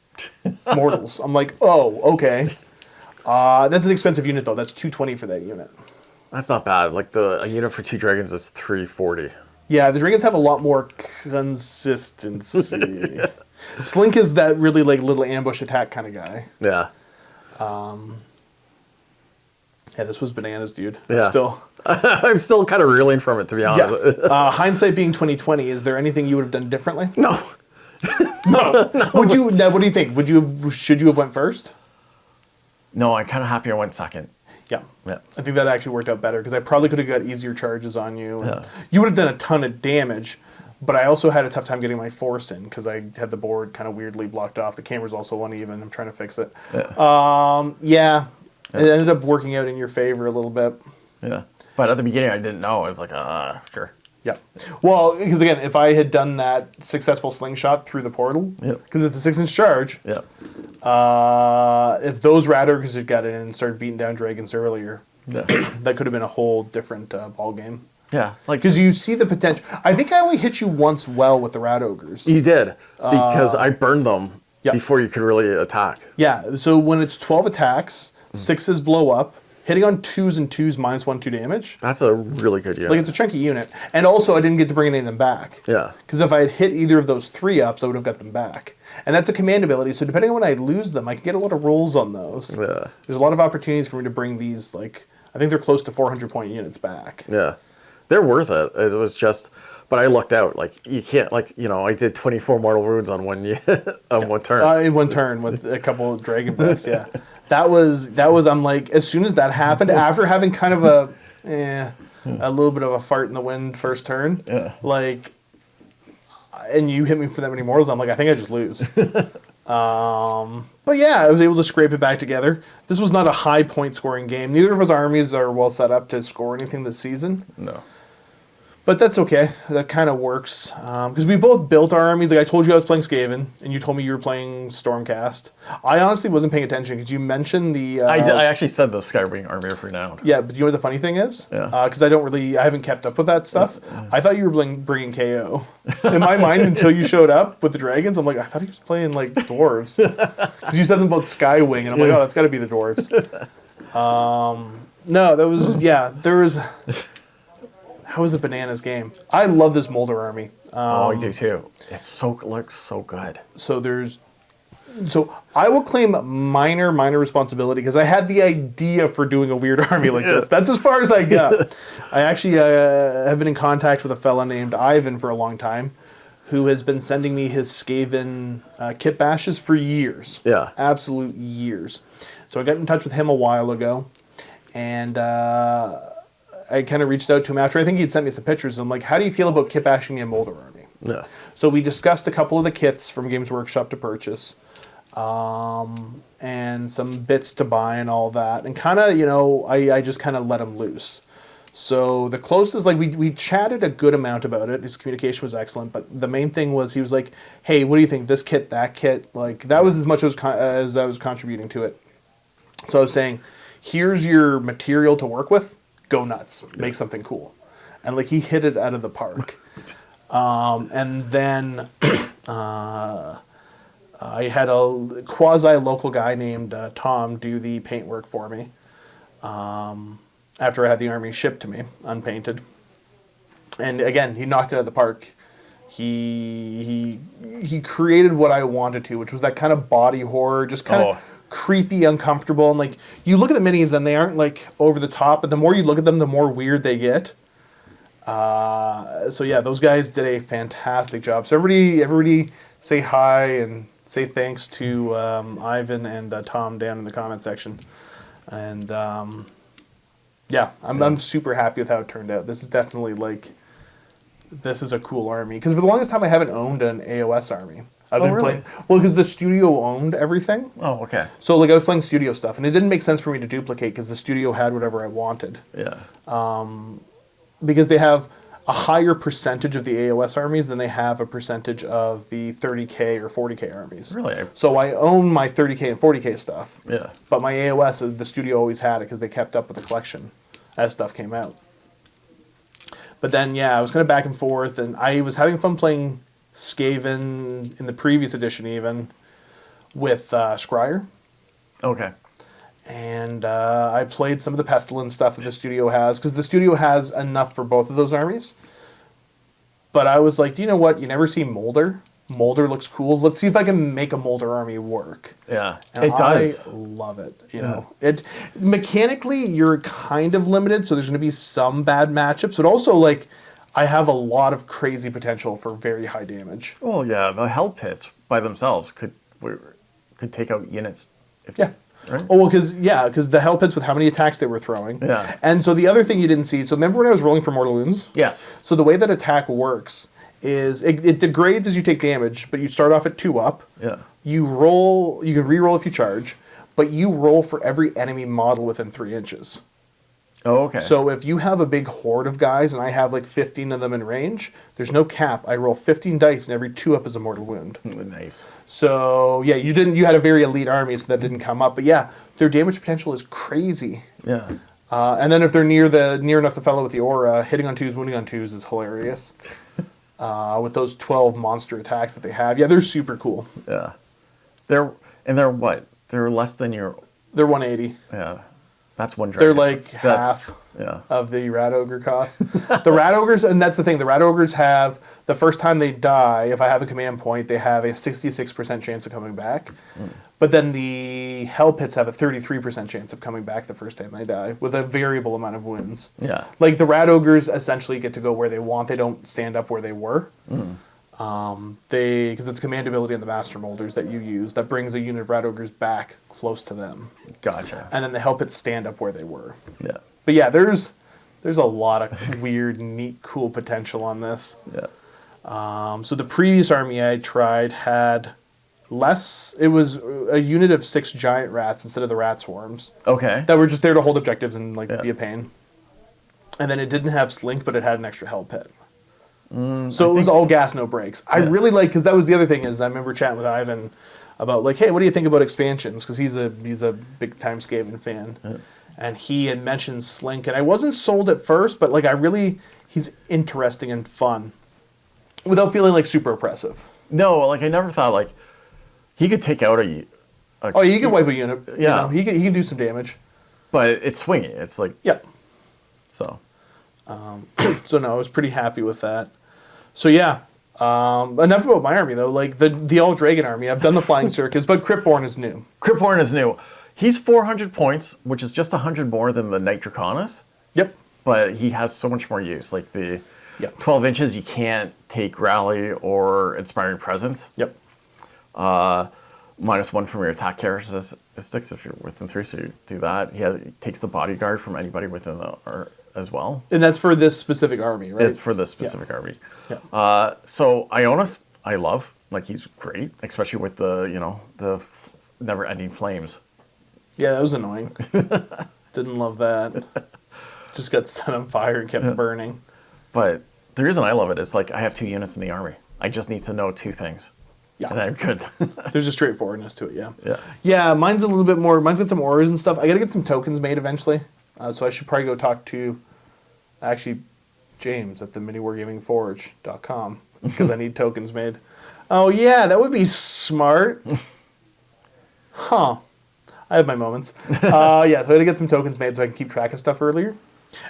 Mortals. I'm like, oh, okay. That's an expensive unit, though. That's $220 for that unit. That's not bad. Like, a unit for 2 dragons is $340. Yeah, the dragons have a lot more consistency. Slink is that really, like, little ambush attack kind of guy. Yeah. Yeah, this was bananas, dude. Yeah. Still. I'm still kind of reeling from it, to be honest. Yeah. Hindsight being 2020, is there anything you would have done differently? No. No. Would you? Now, what do you think? Should you have went first? No, I'm kind of happy I went second. Yeah. Yeah. I think that actually worked out better because I probably could have got easier charges on you. Yeah. You would have done a ton of damage, but I also had a tough time getting my force in because I had the board kind of weirdly blocked off. The camera's also uneven. I'm trying to fix it. Yeah. It ended up working out in your favor a little bit. Yeah. But at the beginning, I didn't know. I was like, sure. Yeah. Well, because again, if I had done that successful slingshot through the portal, because it's a 6-inch charge, if those Rat Ogres had got in and started beating down dragons earlier, that could have been a whole different ball game. Yeah. Because you see the potential. I think I only hit you once well with the Rat Ogres. You did, because I burned them Yep. before you could really attack. Yeah, so when it's 12 attacks, 6s blow up, hitting on 2s and 2s -1/2 damage. That's a really good unit. Like, it's a chunky unit. And also, I didn't get to bring any of them back. Yeah. Because if I had hit either of those 3-ups, I would have got them back. And that's a command ability, so depending on when I lose them, I can get a lot of rolls on those. Yeah. There's a lot of opportunities for me to bring these, like, I think they're close to 400-point units back. Yeah. They're worth it. It was just, but I lucked out. Like, you can't, like, you know, I did 24 mortal wounds on one one turn. In one turn with a couple of dragon breaths, yeah. That was, I'm like, as soon as that happened, after having kind of a little bit of a fart in the wind first turn, like, and you hit me for that many mortals, I'm like, I think I just lose. But yeah, I was able to scrape it back together. This was not a high point scoring game. Neither of us armies are well set up to score anything this season. No. But that's okay. That kind of works. Because we both built our armies. Like, I told you I was playing Skaven, and you told me you were playing Stormcast. I honestly wasn't paying attention because you mentioned the... I actually said the Skywing Army of Renown. Yeah, but you know what the funny thing is? Yeah. Because I haven't kept up with that stuff. I thought you were bringing KO. In my mind, until you showed up with the dragons, I'm like, I thought he was playing, like, dwarves. Because you said them about Skywing, and I'm like, oh, that's got to be the dwarves. No, that was... Yeah, there was... That was a bananas game. I love this Moulder army. I do too. It looks so good. So I will claim minor responsibility because I had the idea for doing a weird army like this. That's as far as I got. I actually have been in contact with a fella named Ivan for a long time, who has been sending me his Skaven kit bashes for years. Yeah. Absolute years. So I got in touch with him a while ago, and I kind of reached out to him after I think he'd sent me some pictures. I'm like, how do you feel about kit bashing me a Moulder army? Yeah. So we discussed a couple of the kits from Games Workshop to purchase, and some bits to buy and all that. And kind of, you know, I just kind of let him loose. So the closest, like, we chatted a good amount about it. His communication was excellent. But the main thing was he was like, hey, what do you think? This kit, that kit? Like, that was as much as I was contributing to it. So I was saying, here's your material to work with. Go nuts, make something cool. And like, he hit it out of the park. And then I had a quasi-local guy named Tom do the paintwork for me after I had the army shipped to me, unpainted. And again, he knocked it out of the park. He created what I wanted to, which was that kind of body horror, just kind of creepy, uncomfortable, and like, you look at the minis and they aren't like over the top, but the more you look at them, the more weird they get. So yeah, those guys did a fantastic job. So everybody say hi and say thanks to Ivan and Tom down in the comment section. And yeah, I'm super happy with how it turned out. This is definitely like, this is a cool army, because for the longest time I haven't owned an AOS army. I've been playing, well, because the studio owned everything. Oh, okay. So like, I was playing studio stuff, and it didn't make sense for me to duplicate because the studio had whatever I wanted. Yeah. Because they have a higher percentage of the AOS armies than they have a percentage of the 30K or 40K armies. Really? So I own my 30K and 40K stuff. Yeah. But my AOS, the studio always had it because they kept up with the collection as stuff came out. But then, yeah, I was kind of back and forth, and I was having fun playing Skaven in the previous edition, even with Scryer. Okay. And I played some of the Pestilence stuff that the studio has, because the studio has enough for both of those armies. But I was like, you know what? You never see Moulder. Moulder looks cool. Let's see if I can make a Moulder army work. Yeah, and it does. I love it. You know, it mechanically you're kind of limited, so there's going to be some bad matchups, but also like, I have a lot of crazy potential for very high damage. Oh yeah, the hell pits by themselves could take out units. Yeah. Right? Oh, well, because the hell pits with how many attacks they were throwing. Yeah. And so the other thing you didn't see, so remember when I was rolling for mortal wounds? Yes. So the way that attack works is it degrades as you take damage, but you start off at 2 up. Yeah. You roll, you can re-roll if you charge, but you roll for every enemy model within 3 inches. Oh, okay. So if you have a big horde of guys and I have like 15 of them in range, there's no cap. I roll 15 dice and every 2 up is a mortal wound. Nice. So yeah, you had a very elite army, so that didn't come up. But yeah, their damage potential is crazy. Yeah. And then if they're near enough the fellow with the aura, hitting on 2s, wounding on 2s is hilarious. With those 12 monster attacks that they have. Yeah, they're super cool. Yeah. They're what? They're less than your. They're 180. Yeah, that's one dragon. They're like half of the Rat Ogre cost. The Rat Ogres, and that's the thing, the Rat Ogres have, the first time they die, if I have a command point, they have a 66% chance of coming back. But then the Hell Pits have a 33% chance of coming back the first time they die, with a variable amount of wounds. Yeah. Like, the Rat Ogres essentially get to go where they want. They don't stand up where they were. Because it's command ability in the Master Molders that you use that brings a unit of Rat Ogres back close to them. Gotcha. And then the Hell Pits stand up where they were. Yeah. But yeah, there's a lot of weird, neat, cool potential on this. Yeah. So the previous army I tried had less. It was a unit of 6 giant rats instead of the rat swarms Okay. that were just there to hold objectives and be a pain. And then it didn't have slink, but it had an extra hell pit. So it was all gas, no brakes. I really like, because that was the other thing, is I remember chatting with Ivan about like, hey, what do you think about expansions? Because he's a big time Skaven fan. And he had mentioned Slink, and I wasn't sold at first, but like he's interesting and fun, without feeling like super oppressive. No, like I never thought like he could take out a Oh, he can wipe a unit. Yeah. He can do some damage. but it's swingy. It's like so. So no, I was pretty happy with that. So yeah, enough about my army though. Like the All Dragon army, I've done the Flying Circus, but Cryptborn is new. Cryptborn is new. He's 400 points, which is just 100 more than the Knight Draconith. Yep. But he has so much more use. Like the Yep. 12 inches, you can't take Rally or Inspiring Presence. Yep. -1 from your attack characteristics if you're within 3, so you do that. He takes the bodyguard from anybody within the as well. And that's for this specific army, right? It's for this specific army. Yeah. So Ionis, I love. Like he's great, especially with the never-ending flames. Yeah, that was annoying. Didn't love that. Just got set on fire and kept burning. But the reason I love it is like I have 2 units in the army. I just need to know 2 things. Yeah. And I'm good. There's a straightforwardness to it, yeah. Yeah. Yeah, mine's a little bit more. Mine's got some auras and stuff. I got to get some tokens made eventually. So I should probably go talk to, actually, James at the MiniWarGamingForge.com because I need tokens made. Oh, yeah, that would be smart. Huh. I have my moments. Yeah, so I got to get some tokens made so I can keep track of stuff earlier.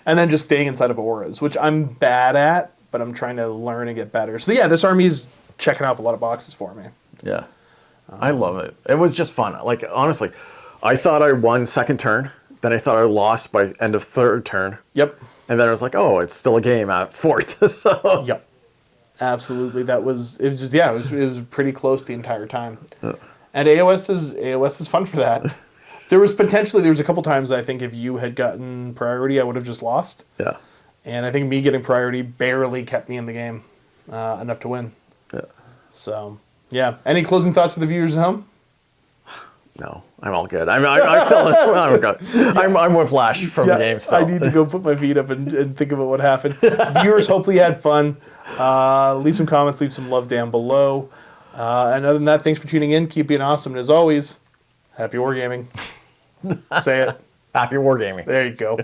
And then just staying inside of auras, which I'm bad at, but I'm trying to learn and get better. So yeah, this army is checking off a lot of boxes for me. Yeah. I love it. It was just fun. Like, honestly, I thought I won second turn. Then I thought I lost by end of third turn. Yep. And then I was like, oh, it's still a game at fourth. So. Yep. Absolutely. It was pretty close the entire time. And AOS is fun for that. There was a couple times I think if you had gotten priority, I would have just lost. Yeah. And I think me getting priority barely kept me in the game enough to win. Yeah. So, yeah. Any closing thoughts for the viewers at home? No, I'm all good. I'm still. I'm good. I'm with Flash from the game still. I need to go put my feet up and think about what happened. Viewers, hopefully you had fun. Leave some comments, leave some love down below. And other than that, thanks for tuning in. Keep being awesome. And as always, happy wargaming. Say it. Happy wargaming. There you go.